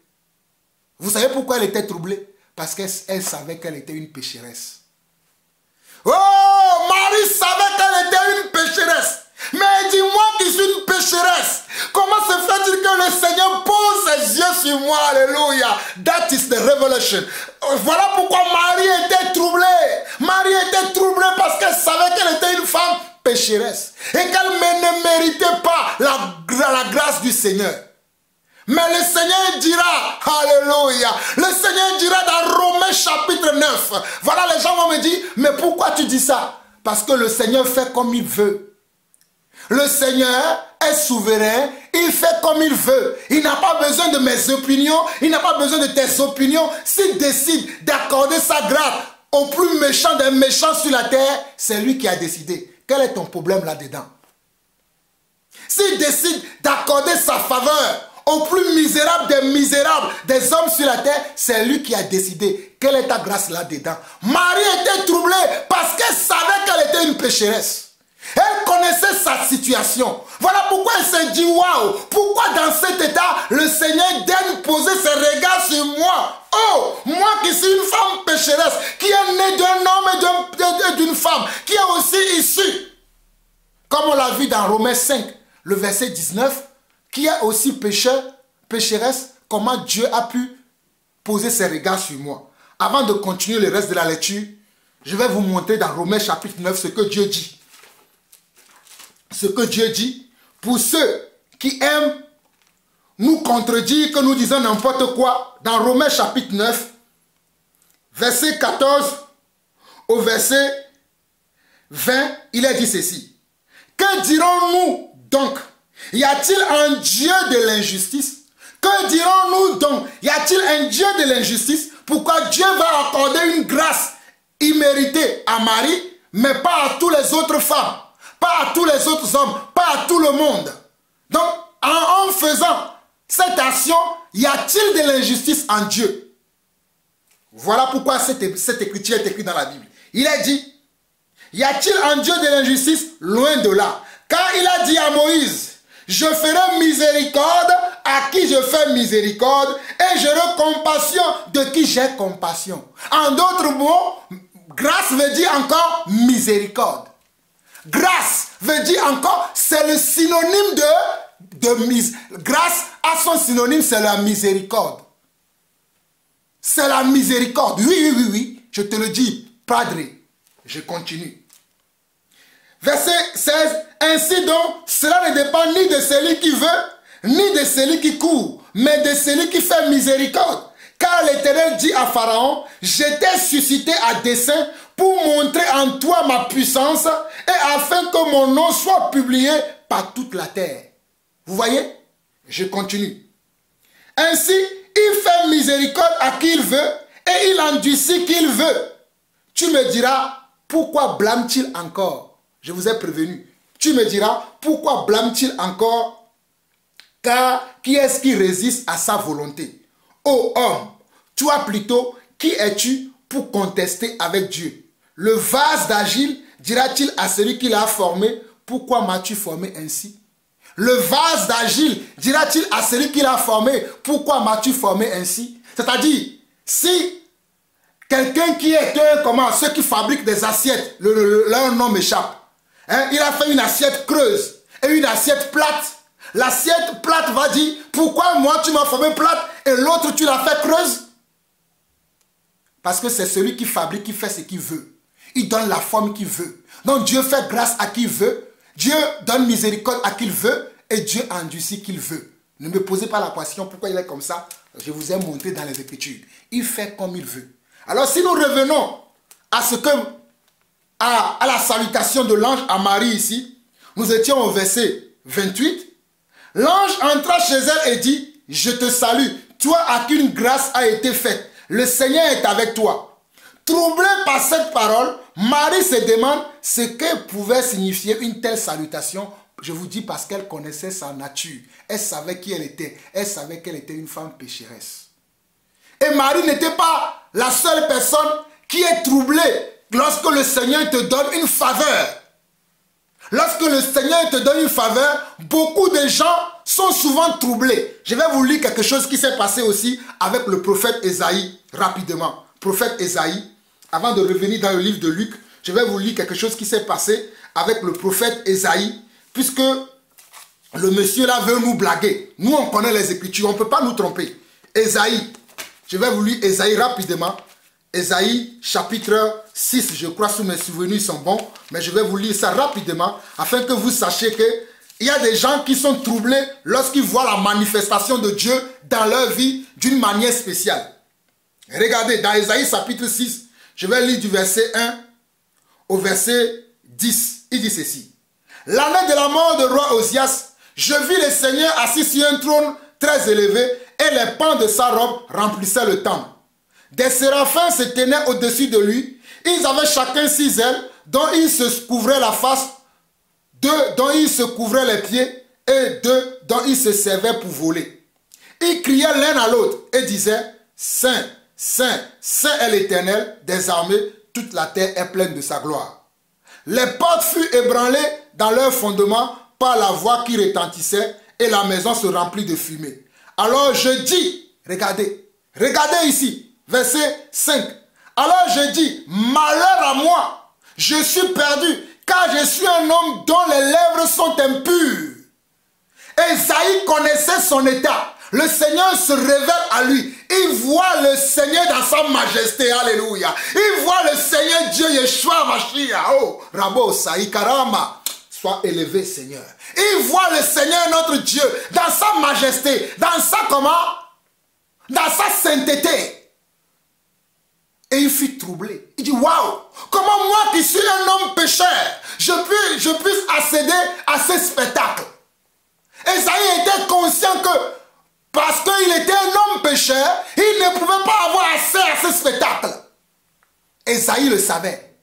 Vous savez pourquoi elle était troublée? Parce qu'elle savait qu'elle était une pécheresse. Oh, Marie savait qu'elle était une pécheresse. Mais dis-moi qui suis une pécheresse. Comment se fait-il que le Seigneur pose ses yeux sur moi? Alléluia. That is the revelation. Voilà pourquoi Marie était troublée. Marie était troublée parce qu'elle savait qu'elle était une femme pécheresse. Et qu'elle ne méritait pas la grâce du Seigneur. Mais le Seigneur dira, alléluia, le Seigneur dira dans Romains chapitre 9. Voilà, les gens vont me dire, mais pourquoi tu dis ça? Parce que le Seigneur fait comme il veut. Le Seigneur est souverain, il fait comme il veut. Il n'a pas besoin de mes opinions, il n'a pas besoin de tes opinions. S'il décide d'accorder sa grâce au plus méchant des méchants sur la terre, c'est lui qui a décidé. Quel est ton problème là-dedans? S'il décide d'accorder sa faveur au plus misérable des misérables des hommes sur la terre, c'est lui qui a décidé. Quelle est ta grâce là-dedans? Marie était troublée parce qu'elle savait qu'elle était une pécheresse. Elle connaissait sa situation. Voilà pourquoi elle s'est dit, waouh, pourquoi dans cet état, le Seigneur daigne poser ses regards sur moi? Oh, moi qui suis une femme pécheresse, qui est née d'un homme et d'une femme, qui est aussi issue, comme on l'a vu dans Romains 5, le verset 19, qui est aussi pécheresse, comment Dieu a pu poser ses regards sur moi. Avant de continuer le reste de la lecture, je vais vous montrer dans Romains chapitre 9 ce que Dieu dit. Ce que Dieu dit pour ceux qui aiment nous contredire, que nous disons n'importe quoi. Dans Romains chapitre 9, verset 14 au verset 20, il est dit ceci. Que dirons-nous donc? Y a-t-il un Dieu de l'injustice? Que dirons-nous donc? Y a-t-il un Dieu de l'injustice? Pourquoi Dieu va accorder une grâce imméritée à Marie, mais pas à toutes les autres femmes, pas à tous les autres hommes, pas à tout le monde? Donc, en faisant cette action, y a-t-il de l'injustice en Dieu? Voilà pourquoi cette écriture est écrite dans la Bible. Il est dit, y a-t-il un Dieu de l'injustice? Loin de là. Car il a dit à Moïse, je ferai miséricorde à qui je fais miséricorde et j'aurai compassion de qui j'ai compassion. En d'autres mots, grâce veut dire encore miséricorde. Grâce veut dire encore, c'est le synonyme grâce à son synonyme, c'est la miséricorde. C'est la miséricorde. Oui, je te le dis, Padre. Je continue. Verset 16, ainsi donc, cela ne dépend ni de celui qui veut, ni de celui qui court, mais de celui qui fait miséricorde. Car l'Éternel dit à Pharaon, je t'ai suscité à dessein pour montrer en toi ma puissance et afin que mon nom soit publié par toute la terre. Vous voyez? Je continue. Ainsi, il fait miséricorde à qui il veut et il endurcit qui il veut. Tu me diras, pourquoi blâme-t-il encore? Je vous ai prévenu. Tu me diras, pourquoi blâme-t-il encore? Car qui est-ce qui résiste à sa volonté? Ô homme, toi plutôt, qui es-tu pour contester avec Dieu? Le vase d'argile dira-t-il à celui qui l'a formé, pourquoi m'as-tu formé ainsi? Le vase d'argile dira-t-il à celui qui l'a formé, pourquoi m'as-tu formé ainsi? C'est-à-dire, si quelqu'un qui est ceux qui fabriquent des assiettes, leur nom m'échappe. Hein, il a fait une assiette creuse et une assiette plate. L'assiette plate va dire, pourquoi moi tu m'as formé plate et l'autre tu l'as fait creuse? Parce que c'est celui qui fabrique, qui fait ce qu'il veut. Il donne la forme qu'il veut. Donc Dieu fait grâce à qui il veut. Dieu donne miséricorde à qui il veut. Et Dieu endurcit qui il veut. Ne me posez pas la question pourquoi il est comme ça. Je vous ai montré dans les Écritures. Il fait comme il veut. Alors si nous revenons à la salutation de l'ange à Marie ici, nous étions au verset 28. L'ange entra chez elle et dit, je te salue, toi à qui une grâce a été faite. Le Seigneur est avec toi. Troublée par cette parole, Marie se demande ce que pouvait signifier une telle salutation. Je vous dis parce qu'elle connaissait sa nature. Elle savait qui elle était. Elle savait qu'elle était une femme pécheresse. Et Marie n'était pas la seule personne qui est troublée lorsque le Seigneur te donne une faveur. Lorsque le Seigneur te donne une faveur, beaucoup de gens sont souvent troublés. Je vais vous lire quelque chose qui s'est passé aussi avec le prophète Ésaïe, rapidement. Prophète Ésaïe, avant de revenir dans le livre de Luc, je vais vous lire quelque chose qui s'est passé avec le prophète Ésaïe, puisque le monsieur là veut nous blaguer. Nous, on connaît les Écritures, on ne peut pas nous tromper. Ésaïe, je vais vous lire Ésaïe rapidement. Ésaïe chapitre 6, je crois, sous mes souvenirs sont bons, mais je vais vous lire ça rapidement, afin que vous sachiez qu'il y a des gens qui sont troublés lorsqu'ils voient la manifestation de Dieu dans leur vie d'une manière spéciale. Regardez, dans Ésaïe chapitre 6, je vais lire du verset 1 au verset 10. Il dit ceci. L'année de la mort de roi Osias, je vis le Seigneur assis sur un trône très élevé et les pans de sa robe remplissaient le temple. Des séraphins se tenaient au-dessus de lui. Ils avaient chacun 6 ailes dont ils se couvraient la face, 2 dont ils se couvraient les pieds et 2 dont ils se servaient pour voler. Ils criaient l'un à l'autre et disaient, Saint, Saint, Saint est l'Éternel des armées, toute la terre est pleine de sa gloire. Les portes furent ébranlées dans leur fondement par la voix qui retentissait et la maison se remplit de fumée. Alors je dis, regardez ici, verset 5. Alors je dis, malheur à moi, je suis perdu, car je suis un homme dont les lèvres sont impures. Ésaïe connaissait son état. Le Seigneur se révèle à lui. Il voit le Seigneur dans sa majesté. Alléluia. Il voit le Seigneur Dieu Yeshua Mashiach. Oh, Rabo Saïkarama. Sois élevé, Seigneur. Il voit le Seigneur notre Dieu dans sa majesté, dans sa comment? Dans sa sainteté. Et il fut troublé. Il dit, waouh, comment moi qui suis un homme pécheur, je puisse accéder à ce spectacle. Esaïe était conscient que parce qu'il était un homme pécheur, il ne pouvait pas avoir accès à ce spectacle. Esaïe le savait.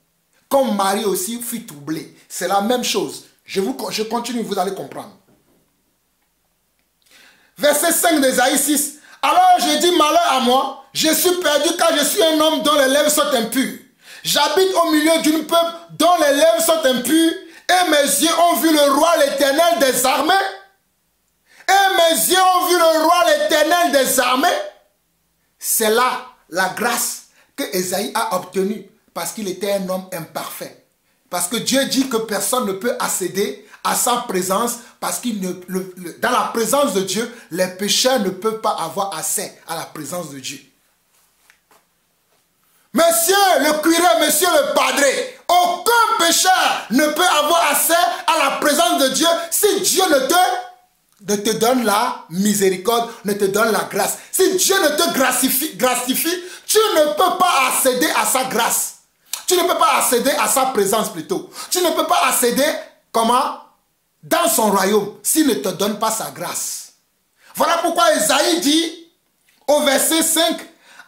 Comme Marie aussi fut troublée. C'est la même chose. Je continue, vous allez comprendre. Verset 5 d'Esaïe 6. Alors je dis, malheur à moi, je suis perdu car je suis un homme dont les lèvres sont impures. J'habite au milieu d'une peuple dont les lèvres sont impures et mes yeux ont vu le roi l'Éternel des armées. Et mes yeux ont vu le roi l'Éternel des armées. C'est là la grâce que Esaïe a obtenue parce qu'il était un homme imparfait. Parce que Dieu dit que personne ne peut accéder à sa présence parce qu'il dans la présence de Dieu, les pécheurs ne peuvent pas avoir accès à la présence de Dieu. Monsieur le curé, monsieur le padré, aucun pécheur ne peut avoir accès à la présence de Dieu si Dieu ne te donne la miséricorde, ne te donne la grâce. Si Dieu ne te gratifie, tu ne peux pas accéder à sa grâce. Tu ne peux pas accéder à sa présence plutôt. Tu ne peux pas accéder, comment? Dans son royaume, s'il ne te donne pas sa grâce. Voilà pourquoi Esaïe dit, au verset 5,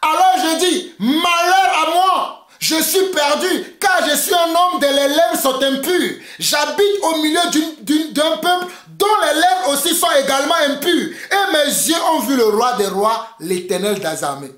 alors je dis, malheur à moi, je suis perdu, car je suis un homme dont les lèvres sont impures. J'habite au milieu d'un peuple dont les lèvres aussi sont également impures. Et mes yeux ont vu le roi des rois, l'Éternel des armées.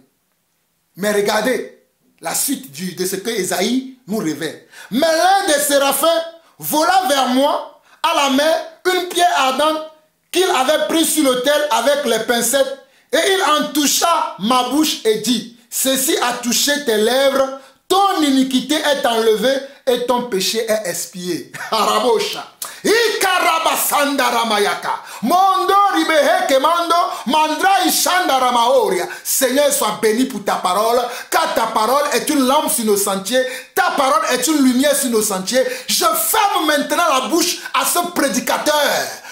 Mais regardez la suite de ce que Esaïe nous révèle. Mais l'un des séraphins vola vers moi à la main une pierre ardente qu'il avait prise sur l'autel avec les pincettes. Et il en toucha ma bouche et dit, ceci a touché tes lèvres, ton iniquité est enlevée et ton péché est expié. Harabosha. Seigneur, sois béni pour ta parole, car ta parole est une lampe sur nos sentiers, ta parole est une lumière sur nos sentiers. Je ferme maintenant la bouche à ce prédicateur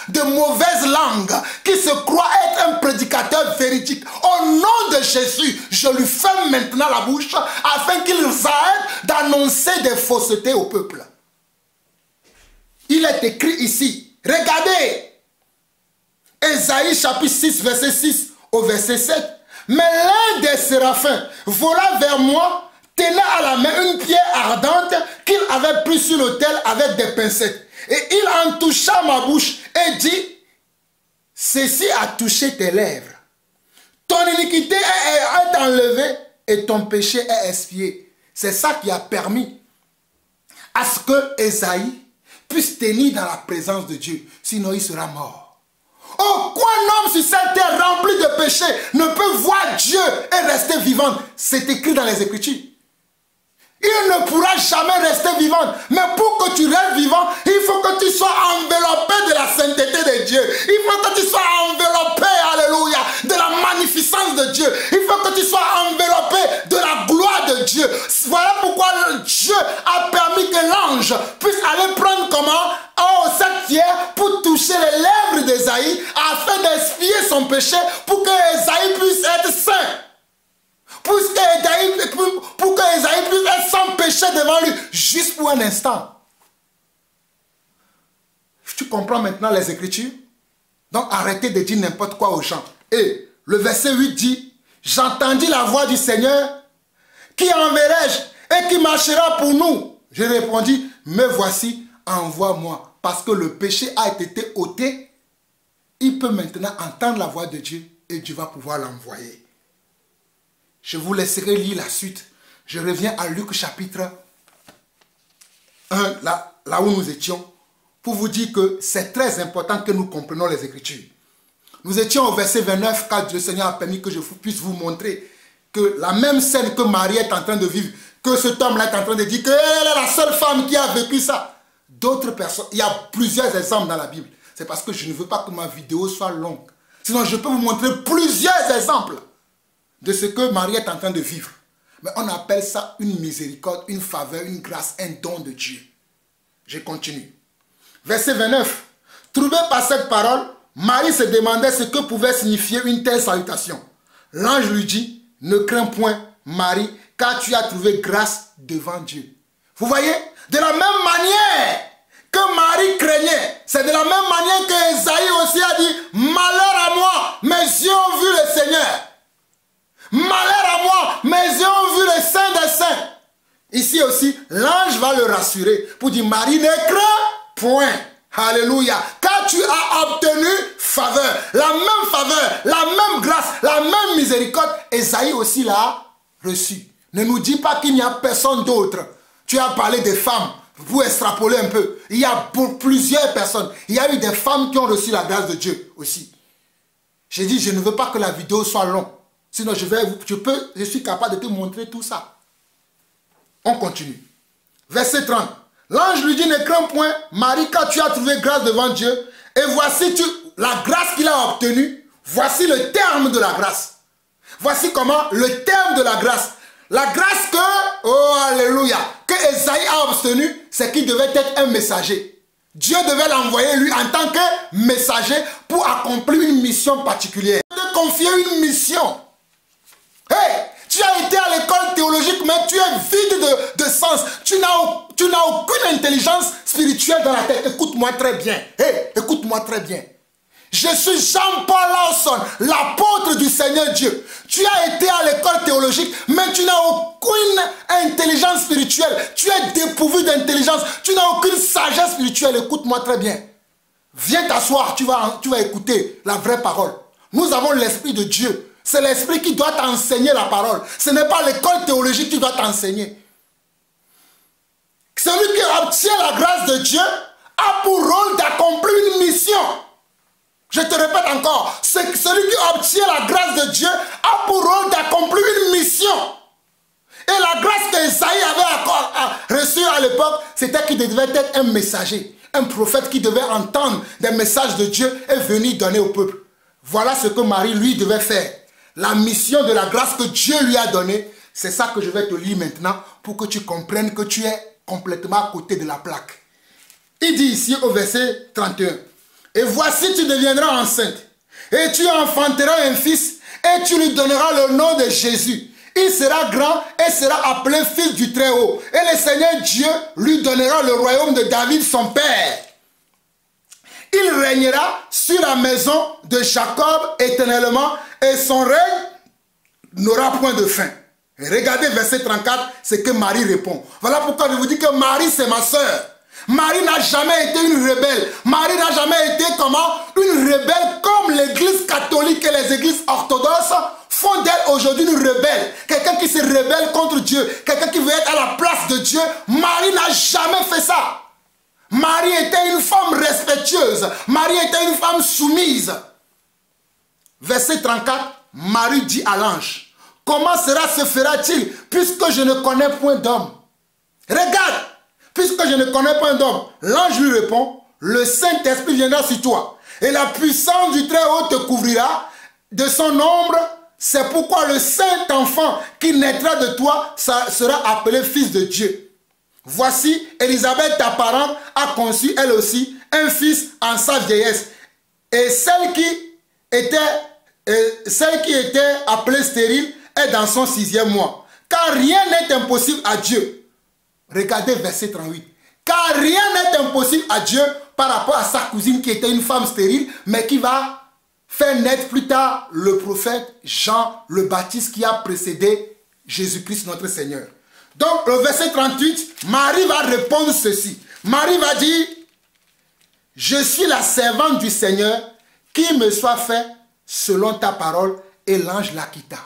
de mauvaise langue qui se croit être un prédicateur véridique. Au nom de Jésus, je lui ferme maintenant la bouche afin qu'il arrête d'annoncer des faussetés au peuple. Il est écrit ici, regardez, Ésaïe chapitre 6, verset 6 au verset 7. Mais l'un des séraphins vola vers moi, tenant à la main une pierre ardente qu'il avait prise sur l'autel avec des pincettes. Et il en toucha ma bouche et dit, ceci a touché tes lèvres. Ton iniquité est enlevée et ton péché est expié. C'est ça qui a permis à ce que Ésaïe puisse tenir dans la présence de Dieu. Sinon, il sera mort. Aucun homme sur cette terre rempli de péché ne peut voir Dieu et rester vivant. C'est écrit dans les Écritures. Il ne pourra jamais rester vivant. Mais pour que tu restes vivant, il faut que tu sois enveloppé de la sainteté de Dieu. Il faut que tu sois enveloppé, alléluia, de la magnificence de Dieu. Il faut que tu sois enveloppé de la gloire de Dieu. Voilà pourquoi Dieu a permis que l'ange puisse aller prendre comment? Oh, cette pierre pour toucher les lèvres d'Ésaïe afin d'expier son péché pour que Ésaïe puisse être saint. Pour que Ésaïe puisse être sans péché devant lui, juste pour un instant. Tu comprends maintenant les Écritures? Donc arrêtez de dire n'importe quoi aux gens. Et le verset 8 dit, j'entendis la voix du Seigneur, qui enverrai-je et qui marchera pour nous? Je répondis, me voici, envoie-moi. Parce que le péché a été ôté, il peut maintenant entendre la voix de Dieu et Dieu va pouvoir l'envoyer. Je vous laisserai lire la suite. Je reviens à Luc chapitre 1, là où nous étions, pour vous dire que c'est très important que nous comprenions les Écritures. Nous étions au verset 29 quand le Seigneur a permis que je puisse vous montrer que la même scène que Marie est en train de vivre, que cet homme-là est en train de dire qu'elle est la seule femme qui a vécu ça. D'autres personnes, il y a plusieurs exemples dans la Bible. C'est parce que je ne veux pas que ma vidéo soit longue. Sinon, je peux vous montrer plusieurs exemples de ce que Marie est en train de vivre. Mais on appelle ça une miséricorde, une faveur, une grâce, un don de Dieu. Je continue. Verset 29. Trouvé par cette parole, Marie se demandait ce que pouvait signifier une telle salutation. L'ange lui dit, ne crains point, Marie, car tu as trouvé grâce devant Dieu. Vous voyez, de la même manière que Marie craignait, c'est de la même manière que Esaïe aussi a dit, malheur à moi, mes yeux ont vu le Seigneur. Malheur à moi, mes yeux ont vu le Saint des Saints. Ici aussi, l'ange va le rassurer pour dire, Marie, ne crains point. Alléluia. Car tu as obtenu faveur. La même faveur, la même grâce, la même miséricorde. Esaïe aussi l'a reçu. Ne nous dis pas qu'il n'y a personne d'autre. Tu as parlé des femmes. Pour extrapoler un peu. Il y a pour plusieurs personnes. Il y a eu des femmes qui ont reçu la grâce de Dieu aussi. J'ai dit, je ne veux pas que la vidéo soit longue. Sinon, je suis capable de te montrer tout ça. On continue. Verset 30. L'ange lui dit, ne crains point, Marie, car tu as trouvé grâce devant Dieu. Et voici la grâce qu'il a obtenue. Voici le terme de la grâce. Voici comment le terme de la grâce. La grâce que, oh alléluia, que Esaïe a obtenue, c'est qu'il devait être un messager. Dieu devait l'envoyer lui en tant que messager pour accomplir une mission particulière. Il te confier une mission. Hey, tu as été à l'école théologique, mais tu es vide de sens. Tu n'as aucune intelligence spirituelle dans la tête. Écoute-moi très bien. Hey, écoute-moi très bien. Je suis Jean-Paul Lawson, l'apôtre du Seigneur Dieu. Tu as été à l'école théologique, mais tu n'as aucune intelligence spirituelle. Tu es dépourvu d'intelligence. Tu n'as aucune sagesse spirituelle. Écoute-moi très bien. Viens t'asseoir, tu vas écouter la vraie parole. Nous avons l'Esprit de Dieu. C'est l'Esprit qui doit t'enseigner la parole. Ce n'est pas l'école théologique qui doit t'enseigner. Celui qui obtient la grâce de Dieu a pour rôle d'accomplir une mission. Je te répète encore, celui qui obtient la grâce de Dieu a pour rôle d'accomplir une mission. Et la grâce qu'Esaïe avait reçue à l'époque, c'était qu'il devait être un messager, un prophète qui devait entendre des messages de Dieu et venir donner au peuple. Voilà ce que Marie, lui, devait faire. La mission de la grâce que Dieu lui a donnée, c'est ça que je vais te lire maintenant pour que tu comprennes que tu es complètement à côté de la plaque. Il dit ici au verset 31. Et voici, tu deviendras enceinte, et tu enfanteras un fils, et tu lui donneras le nom de Jésus. Il sera grand et sera appelé fils du Très-Haut. Et le Seigneur Dieu lui donnera le royaume de David, son père. Il régnera sur la maison de Jacob éternellement, et son règne n'aura point de fin. Et regardez verset 34, c'est que Marie répond. Voilà pourquoi je vous dis que Marie, c'est ma soeur. Marie n'a jamais été une rebelle. Marie n'a jamais été comment? Une rebelle comme l'église catholique et les églises orthodoxes font d'elle aujourd'hui une rebelle. Quelqu'un qui se rebelle contre Dieu. Quelqu'un qui veut être à la place de Dieu. Marie n'a jamais fait ça. Marie était une femme respectueuse. Marie était une femme soumise. Verset 34, Marie dit à l'ange, comment cela se fera-t-il puisque je ne connais point d'homme? Regarde. Puisque je ne connais pas un homme, l'ange lui répond, le Saint-Esprit viendra sur toi, et la puissance du Très-Haut te couvrira de son ombre. C'est pourquoi le Saint-Enfant qui naîtra de toi sera appelé fils de Dieu. Voici, Élisabeth, ta parente, a conçu elle aussi un fils en sa vieillesse. Et celle qui était appelée stérile est dans son 6e mois. Car rien n'est impossible à Dieu. Regardez verset 38. Car rien n'est impossible à Dieu par rapport à sa cousine qui était une femme stérile, mais qui va faire naître plus tard le prophète Jean le Baptiste qui a précédé Jésus-Christ notre Seigneur. Donc le verset 38, Marie va répondre ceci. Marie va dire, je suis la servante du Seigneur, qu'il me soit fait selon ta parole, et l'ange la quitta.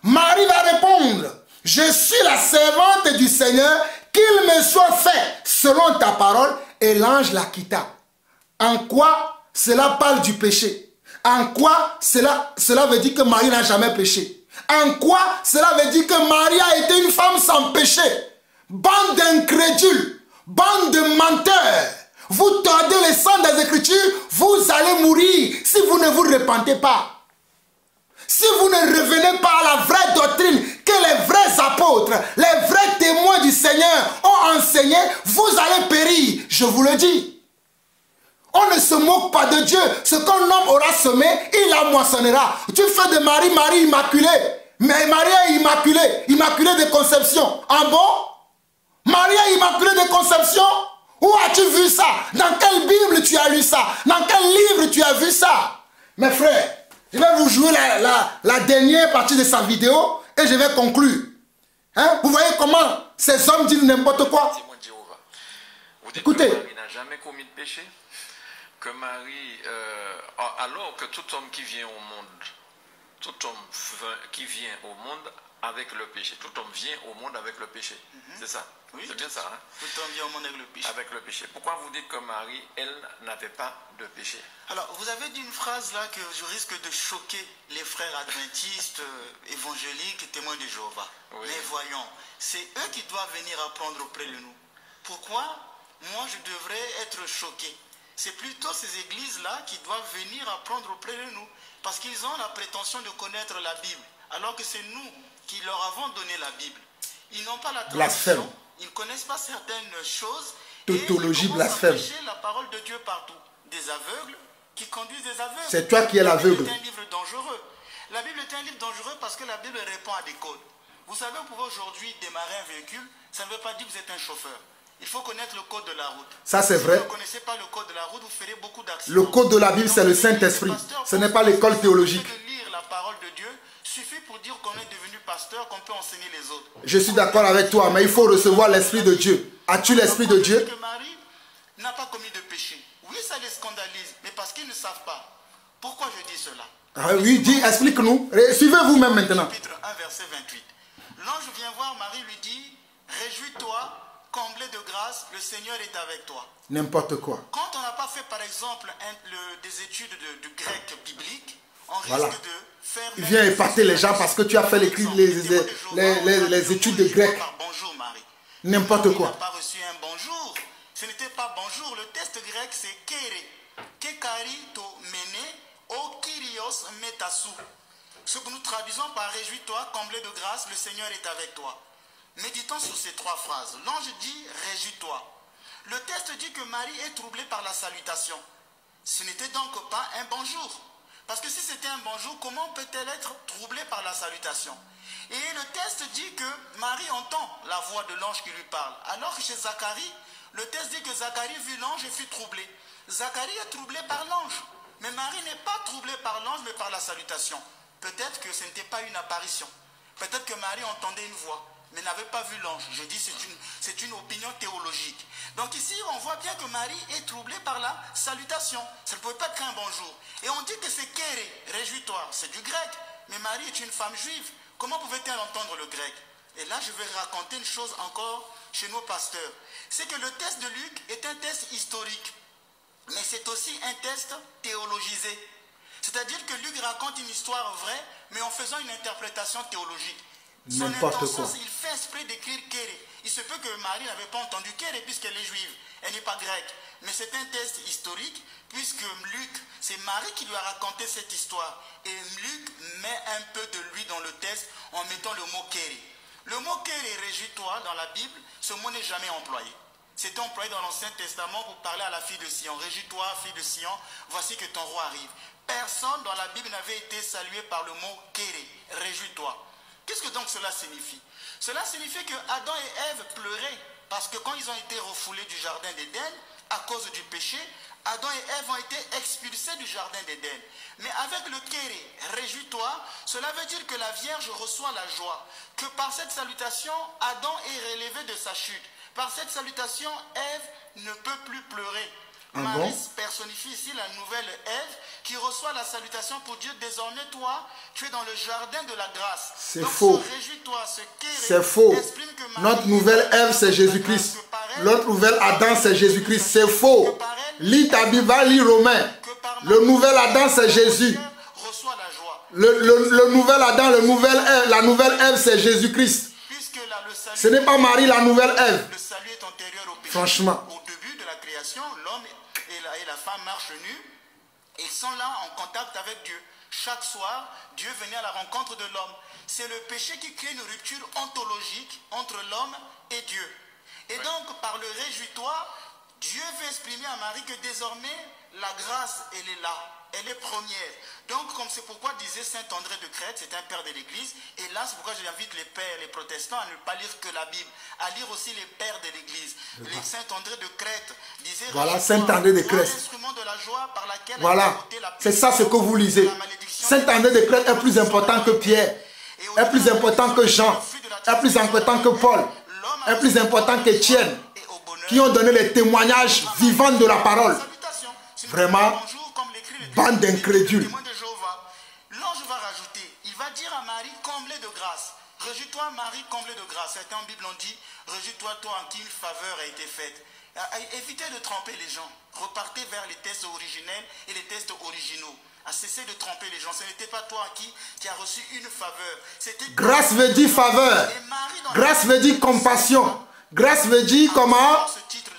Marie va répondre, je suis la servante du Seigneur, qu'il me soit fait selon ta parole, et l'ange la quitta. En quoi cela parle du péché? En quoi cela veut dire que Marie n'a jamais péché? En quoi cela veut dire que Marie a été une femme sans péché? Bande d'incrédules, bande de menteurs. Vous tordez les sangs des Écritures, vous allez mourir si vous ne vous repentez pas. Si vous ne revenez pas à la vraie doctrine que les vrais apôtres, les vrais témoins du Seigneur ont enseigné, vous allez périr, je vous le dis. On ne se moque pas de Dieu. Ce qu'un homme aura semé, il la moissonnera. Tu fais de Marie, Marie immaculée. Mais Marie est immaculée, immaculée de conception. Ah bon? Marie est immaculée de conception? Où as-tu vu ça? Dans quelle Bible tu as lu ça? Dans quel livre tu as vu ça? Mes frères, je vais vous jouer la dernière partie de sa vidéo et je vais conclure. Hein? Vous voyez comment ces hommes disent n'importe quoi? Vous dites Écoutez. que Marie n'a jamais commis de péché, que Marie, alors que tout homme qui vient au monde, tout homme qui vient au monde avec le péché, tout homme vient au monde avec le péché. C'est ça? Oui. C'est bien ça, hein? Tout homme vient au monde avec le péché. Avec le péché. Pourquoi vous dites que Marie, elle, n'avait pas de péché? Alors, vous avez dit une phrase là que je risque de choquer les frères adventistes, évangéliques et témoins de Jéhovah. Oui. Mais voyons, c'est eux qui doivent venir apprendre auprès de nous. Pourquoi moi je devrais être choqué? C'est plutôt ces églises-là qui doivent venir apprendre auprès de nous. Parce qu'ils ont la prétention de connaître la Bible. Alors que c'est nous qui leur avons donné la Bible. Ils n'ont pas la tradition. Ils ne connaissent pas certaines choses. Tautologie, et ils commencent blasphème. à prêcher la parole de Dieu partout. Des aveugles qui conduisent des aveugles. C'est toi qui es l'aveugle. La Bible est un livre dangereux. La Bible est un livre dangereux parce que la Bible répond à des codes. Vous savez, vous pouvez aujourd'hui démarrer un véhicule. Ça ne veut pas dire que vous êtes un chauffeur. Il faut connaître le code de la route. Ça, c'est Si vrai. vous ne connaissez pas le code de la route, vous ferez beaucoup d'accidents. Le code de la Bible, c'est le Saint-Esprit. Ce n'est pas l'école théologique. De lire la parole de Dieu suffit pour dire qu'on est devenu pasteur, qu'on peut enseigner les autres. Je suis d'accord avec toi, mais il faut recevoir l'Esprit de Dieu. As-tu l'Esprit de Dieu? Que Marie n'a pas commis de péché. Oui, ça les scandalise, mais parce qu'ils ne savent pas. Pourquoi je dis cela? Ah oui, dis, explique-nous. Suivez vous-même maintenant. Chapitre 1, verset 28. L'ange vient voir Marie, lui dit, réjouis-toi, comblé de grâce, le Seigneur est avec toi. N'importe quoi. Quand on n'a pas fait, par exemple, des études de grec biblique, on Voilà. risque de faire... Il vient épater les gens parce que tu as fait les études de grec. Bonjour Marie. N'importe Marie quoi. n'a pas reçu un bonjour. Ce n'était pas bonjour. Le texte grec, c'est kere. Kekari to mene o kyrios metasu. Ce que nous traduisons par réjouis-toi, comblé de grâce, le Seigneur est avec toi. Méditons sur ces trois phrases. L'ange dit réjouis-toi. Le texte dit que Marie est troublée par la salutation. Ce n'était donc pas un bonjour. Parce que si c'était un bonjour, comment peut-elle être troublée par la salutation? Et le texte dit que Marie entend la voix de l'ange qui lui parle. Alors que chez Zacharie, le texte dit que Zacharie vit l'ange et fut troublé. Zacharie est troublé par l'ange. Mais Marie n'est pas troublée par l'ange, mais par la salutation. Peut-être que ce n'était pas une apparition. Peut-être que Marie entendait une voix, mais n'avait pas vu l'ange. Je dis c'est une opinion théologique. Donc ici, on voit bien que Marie est troublée par la salutation. Ça ne pouvait pas être un bonjour. Et on dit que c'est kéré, réjouis-toi. C'est du grec. Mais Marie est une femme juive. Comment pouvait-elle entendre le grec? Et là, je vais raconter une chose encore chez nos pasteurs. C'est que le texte de Luc est un texte historique. Mais c'est aussi un texte théologisé. C'est-à-dire que Luc raconte une histoire vraie, mais en faisant une interprétation théologique. Son intention, il fait exprès d'écrire kéré. Il se peut que Marie n'avait pas entendu kéré puisqu'elle est juive. Elle n'est pas grecque. Mais c'est un texte historique puisque Luc, c'est Marie qui lui a raconté cette histoire. Et Luc met un peu de lui dans le texte en mettant le mot kéré. Le mot kéré, réjouis-toi, dans la Bible, ce mot n'est jamais employé. C'était employé dans l'Ancien Testament pour parler à la fille de Sion. Réjouis-toi, fille de Sion, voici que ton roi arrive. Personne dans la Bible n'avait été salué par le mot kéré, réjouis-toi. Qu'est-ce que donc cela signifie? Cela signifie que Adam et Ève pleuraient parce que quand ils ont été refoulés du jardin d'Éden, à cause du péché, Adam et Ève ont été expulsés du jardin d'Éden. Mais avec le kéré, réjouis-toi, cela veut dire que la Vierge reçoit la joie, que par cette salutation, Adam est relevé de sa chute. Par cette salutation, Ève ne peut plus pleurer. Marie personnifie ici la nouvelle Ève qui reçoit la salutation pour dire désormais toi, tu es dans le jardin de la grâce. C'est faux. Réjouis-toi, ce kéré c'est faux. exprime que Marie Notre nouvelle Ève, c'est Jésus-Christ. Par L'autre nouvel Adam, c'est Jésus-Christ. C'est faux. Lis ta Bible, va lire Romains. Le nouvel Adam, c'est Jésus. Le nouvel Adam, la nouvelle Ève, c'est Jésus-Christ. Ce n'est pas Marie, la nouvelle Ève. Le salut est antérieur au péché. Franchement. Au début de la création, l'homme et la femme marchent nus. Ils sont là en contact avec Dieu. Chaque soir, Dieu venait à la rencontre de l'homme. C'est le péché qui crée une rupture ontologique entre l'homme et Dieu. Et donc, par le réjouitoire, Dieu veut exprimer à Marie que désormais, la grâce, elle est là. Elle est première. Donc, comme c'est pourquoi disait Saint André de Crète, c'est un père de l'Église. Et là, c'est pourquoi j'invite les pères, les protestants, à ne pas lire que la Bible, à lire aussi les pères de l'Église. Saint André de Crète disait... Voilà, Saint André de Crète. L'instrument de la joie par laquelle voilà, c'est ça ce que vous lisez. Saint André de Crète est plus important que Pierre, est plus important que Jean, est plus important que Paul, est plus important qu'Étienne, qui ont donné les témoignages vivants de la parole. Vraiment, bande d'incrédules. L'ange va rajouter, il va dire à Marie, comblée de grâce. Réjouis-toi Marie, comblée de grâce. Certains en Bible ont dit, réjouis-toi toi en qui une faveur a été faite. Évitez de tromper les gens. Repartez vers les textes originels et les textes originaux. Cessez de tromper les gens. Ce n'était pas toi qui a reçu une faveur. Grâce veut dire faveur. Grâce veut dire compassion. Grâce veut dire comment?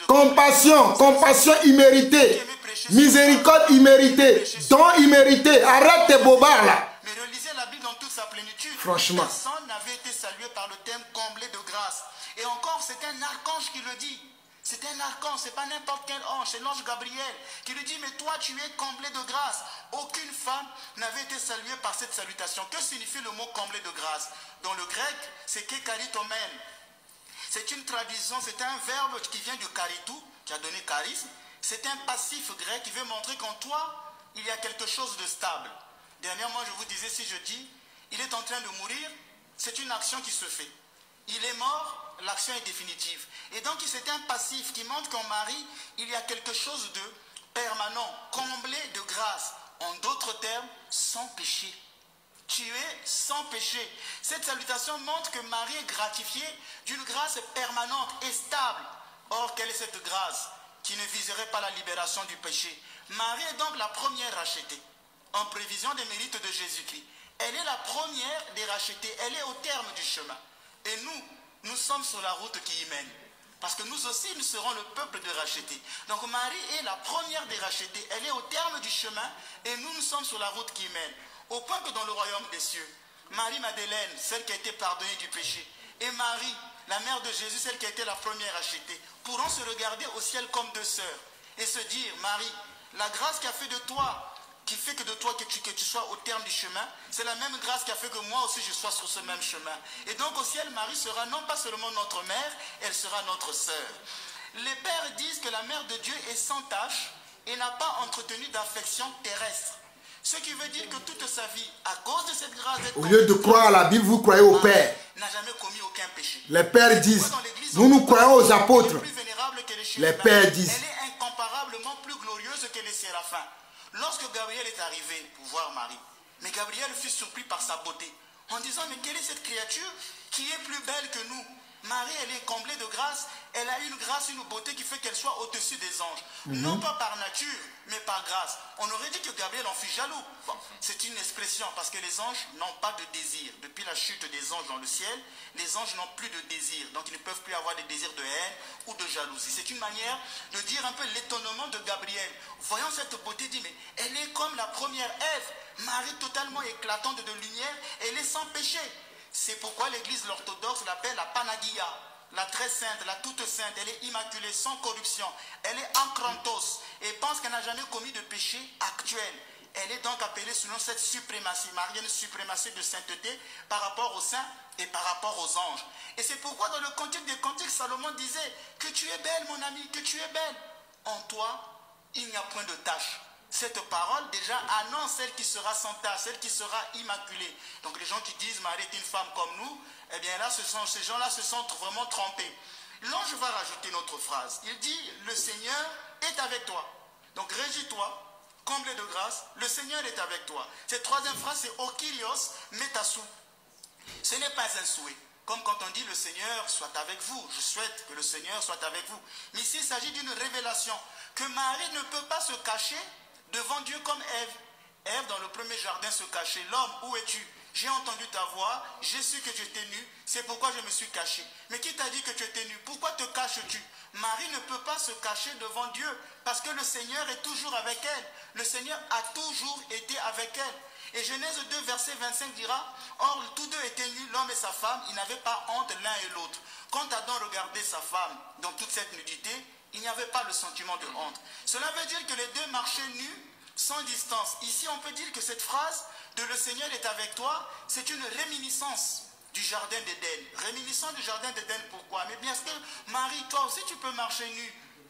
Compassion. Compassion imméritée. Miséricorde imméritée. Don immérité. Arrête tes bobards là. Mais relisez la Bible dans toute sa plénitude. Franchement. Personne n'avait été salué par le terme comblé de grâce. Et encore, c'est un archange qui le dit. C'est un archange, c'est pas n'importe quel ange, c'est l'ange Gabriel qui lui dit, mais toi tu es comblé de grâce. Aucune femme n'avait été saluée par cette salutation. Que signifie le mot comblé de grâce? Dans le grec, c'est kekaritomène. C'est une traduction, c'est un verbe qui vient du karitou, qui a donné charisme. C'est un passif grec qui veut montrer qu'en toi, il y a quelque chose de stable. Dernièrement, je vous disais, si je dis, il est en train de mourir, c'est une action qui se fait. Il est mort, l'action est définitive. Et donc, c'est un passif qui montre qu'en Marie, il y a quelque chose de permanent, comblé de grâce. En d'autres termes, sans péché. Tu es sans péché. Cette salutation montre que Marie est gratifiée d'une grâce permanente et stable. Or, quelle est cette grâce qui ne viserait pas la libération du péché? Marie est donc la première rachetée, en prévision des mérites de Jésus-Christ. Elle est la première des rachetées. Elle est au terme du chemin. Et nous sommes sur la route qui y mène. Parce que nous aussi, nous serons le peuple de rachetés. Donc Marie est la première des rachetés. Elle est au terme du chemin et nous sommes sur la route qui y mène. Au point que dans le royaume des cieux, Marie-Madeleine, celle qui a été pardonnée du péché, et Marie, la mère de Jésus, celle qui a été la première rachetée, pourront se regarder au ciel comme deux sœurs et se dire, Marie, la grâce qui a fait de toi, qui fait que de toi que tu sois au terme du chemin, c'est la même grâce qui a fait que moi aussi je sois sur ce même chemin. Et donc au ciel, Marie sera non pas seulement notre mère, elle sera notre sœur. Les pères disent que la mère de Dieu est sans tache et n'a pas entretenu d'affection terrestre. Ce qui veut dire que toute sa vie, à cause de cette grâce d'être... Au lieu de croire à la Bible, vous croyez au Père. N'a jamais commis aucun péché. Les pères disent, nous croyons aux apôtres. Les pères disent. Elle est incomparablement plus glorieuse que les séraphins. Lorsque Gabriel est arrivé pour voir Marie, mais Gabriel fut surpris par sa beauté, en disant, mais quelle est cette créature qui est plus belle que nous? Marie, elle est comblée de grâce, elle a une grâce, une beauté qui fait qu'elle soit au-dessus des anges. Non pas par nature, mais par grâce. On aurait dit que Gabriel en fut jaloux. Bon, c'est une expression, parce que les anges n'ont pas de désir. Depuis la chute des anges dans le ciel, les anges n'ont plus de désir. Donc ils ne peuvent plus avoir des désirs de haine ou de jalousie. C'est une manière de dire un peu l'étonnement de Gabriel. Voyant cette beauté, dit, mais elle est comme la première Ève. Marie totalement éclatante de lumière, elle est sans péché. C'est pourquoi l'église orthodoxe l'appelle la Panagia, la très sainte, la toute sainte. Elle est immaculée, sans corruption. Elle est ankrantos et pense qu'elle n'a jamais commis de péché actuel. Elle est donc appelée selon cette suprématie, marienne suprématie de sainteté par rapport aux saints et par rapport aux anges. Et c'est pourquoi dans le Cantique des Cantiques, Salomon disait que tu es belle mon ami, que tu es belle. En toi, il n'y a point de tache. Cette parole déjà annonce celle qui sera sans tache, celle qui sera immaculée. Donc les gens qui disent Marie est une femme comme nous, eh bien là, ces gens-là se sont vraiment trompés. L'ange va rajouter une autre phrase. Il dit, le Seigneur est avec toi. Donc réjouis-toi, comblé de grâce, le Seigneur est avec toi. Cette troisième phrase, c'est O Kyrios metasu. Ce n'est pas un souhait. Comme quand on dit le Seigneur soit avec vous. Je souhaite que le Seigneur soit avec vous. Mais ici, il s'agit d'une révélation. Que Marie ne peut pas se cacher devant Dieu comme Ève. Ève, dans le premier jardin, se cachait. L'homme, où es-tu? J'ai entendu ta voix, j'ai su que tu étais nu, c'est pourquoi je me suis caché. Mais qui t'a dit que tu étais nu? Pourquoi te caches-tu? Marie ne peut pas se cacher devant Dieu parce que le Seigneur est toujours avec elle. Le Seigneur a toujours été avec elle. Et Genèse 2, verset 25 dira, or tous deux étaient nus, l'homme et sa femme, ils n'avaient pas honte l'un et l'autre. Quand Adam regardait sa femme dans toute cette nudité, il n'y avait pas le sentiment de honte. Cela veut dire que les deux marchaient nus, sans distance. Ici, on peut dire que cette phrase de le Seigneur est avec toi, c'est une réminiscence du jardin d'Éden. Réminiscence du jardin d'Éden, pourquoi? Mais bien sûr, Marie, toi aussi tu peux marcher nu.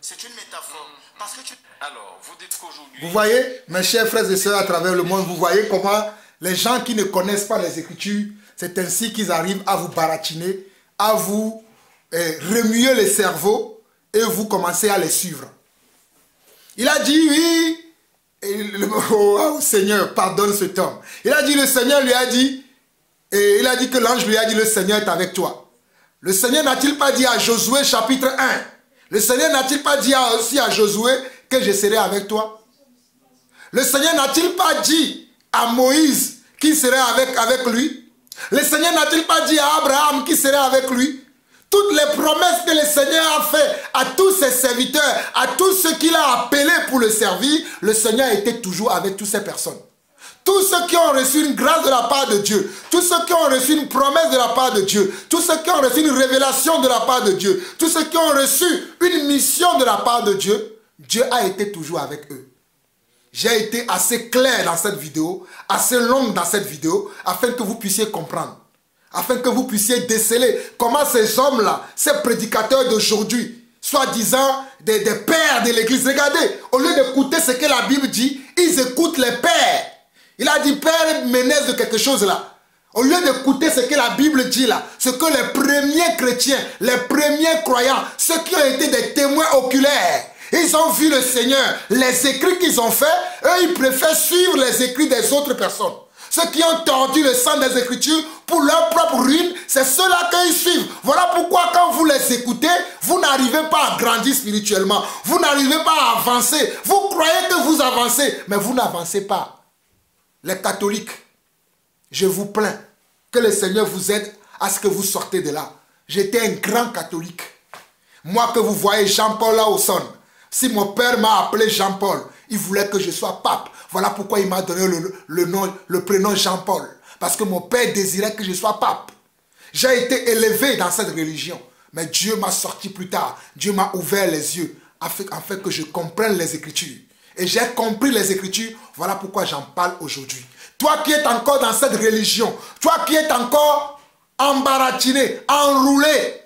C'est une métaphore. Parce que tu... Alors, vous dites qu'aujourd'hui... Vous voyez, mes chers frères et sœurs à travers le monde, vous voyez comment les gens qui ne connaissent pas les Écritures, c'est ainsi qu'ils arrivent à vous baratiner, à vous remuer les cerveaux et vous commencez à les suivre. Il a dit, oui, oh Seigneur, pardonne cet homme. Il a dit, le Seigneur lui a dit, et il a dit que l'ange lui a dit, le Seigneur est avec toi. Le Seigneur n'a-t-il pas dit à Josué chapitre 1, le Seigneur n'a-t-il pas dit aussi à Josué que je serai avec toi? Le Seigneur n'a-t-il pas dit à Moïse qu'il serait avec lui? Le Seigneur n'a-t-il pas dit à Abraham qu'il serait avec lui? Toutes les promesses que le Seigneur a faites à tous ses serviteurs, à tous ceux qu'il a appelés pour le servir, le Seigneur était toujours avec toutes ces personnes. Tous ceux qui ont reçu une grâce de la part de Dieu, tous ceux qui ont reçu une promesse de la part de Dieu, tous ceux qui ont reçu une révélation de la part de Dieu, tous ceux qui ont reçu une mission de la part de Dieu, Dieu a été toujours avec eux. J'ai été assez clair dans cette vidéo, assez longue dans cette vidéo, afin que vous puissiez comprendre, afin que vous puissiez déceler comment ces hommes-là, ces prédicateurs d'aujourd'hui, soi-disant des pères de l'église, regardez, au lieu d'écouter ce que la Bible dit, ils écoutent les pères. Il a dit, père Ménès de quelque chose là. Au lieu d'écouter ce que la Bible dit là, ce que les premiers chrétiens, les premiers croyants, ceux qui ont été des témoins oculaires, ils ont vu le Seigneur, les écrits qu'ils ont faits, eux ils préfèrent suivre les écrits des autres personnes. Ceux qui ont tordu le sang des Écritures pour leur propre ruine, c'est ceux-là qu'ils suivent. Voilà pourquoi quand vous les écoutez, vous n'arrivez pas à grandir spirituellement. Vous n'arrivez pas à avancer. Vous croyez que vous avancez, mais vous n'avancez pas. Les catholiques, je vous plains que le Seigneur vous aide à ce que vous sortez de là. J'étais un grand catholique. Moi que vous voyez Jean-Paul là au son. Si mon père m'a appelé Jean-Paul, il voulait que je sois pape. Voilà pourquoi il m'a donné le prénom Jean-Paul. Parce que mon père désirait que je sois pape. J'ai été élevé dans cette religion. Mais Dieu m'a sorti plus tard. Dieu m'a ouvert les yeux afin que je comprenne les Écritures. Et j'ai compris les Écritures. Voilà pourquoi j'en parle aujourd'hui. Toi qui es encore dans cette religion, toi qui es encore embaratiné, enroulé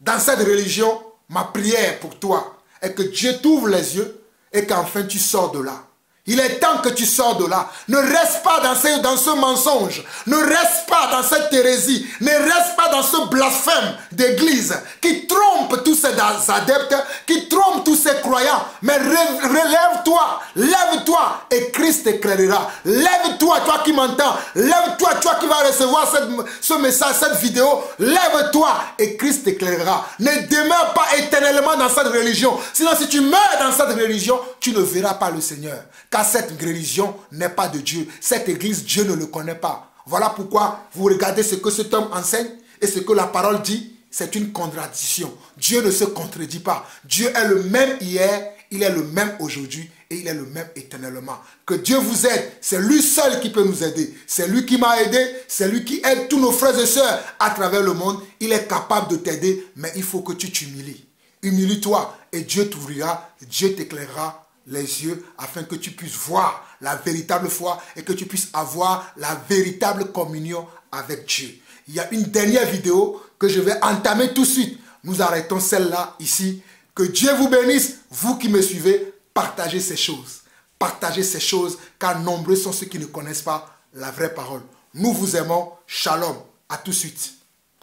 dans cette religion, ma prière pour toi est que Dieu t'ouvre les yeux et qu'enfin tu sors de là. Il est temps que tu sors de là. Ne reste pas dans ce mensonge. Ne reste pas dans cette hérésie. Ne reste pas dans ce blasphème d'église qui trompe tous ces adeptes, qui trompe tous ces croyants. Mais relève-toi, lève-toi et Christ t'éclairera. Lève-toi, toi qui m'entends. Lève-toi, toi qui vas recevoir ce message, cette vidéo. Lève-toi et Christ t'éclairera. Ne demeure pas éternellement dans cette religion. Sinon, si tu meurs dans cette religion, tu ne verras pas le Seigneur. Car cette religion n'est pas de Dieu. Cette église, Dieu ne le connaît pas. Voilà pourquoi vous regardez ce que cet homme enseigne et ce que la parole dit, c'est une contradiction. Dieu ne se contredit pas. Dieu est le même hier, il est le même aujourd'hui et il est le même éternellement. Que Dieu vous aide. C'est lui seul qui peut nous aider. C'est lui qui m'a aidé. C'est lui qui aide tous nos frères et sœurs à travers le monde. Il est capable de t'aider, mais il faut que tu t'humilies. Humilie-toi et Dieu t'ouvrira, Dieu t'éclairera les yeux afin que tu puisses voir la véritable foi et que tu puisses avoir la véritable communion avec Dieu. Il y a une dernière vidéo que je vais entamer tout de suite. Nous arrêtons celle-là ici. Que Dieu vous bénisse, vous qui me suivez, partagez ces choses. Partagez ces choses car nombreux sont ceux qui ne connaissent pas la vraie parole. Nous vous aimons. Shalom. À tout de suite.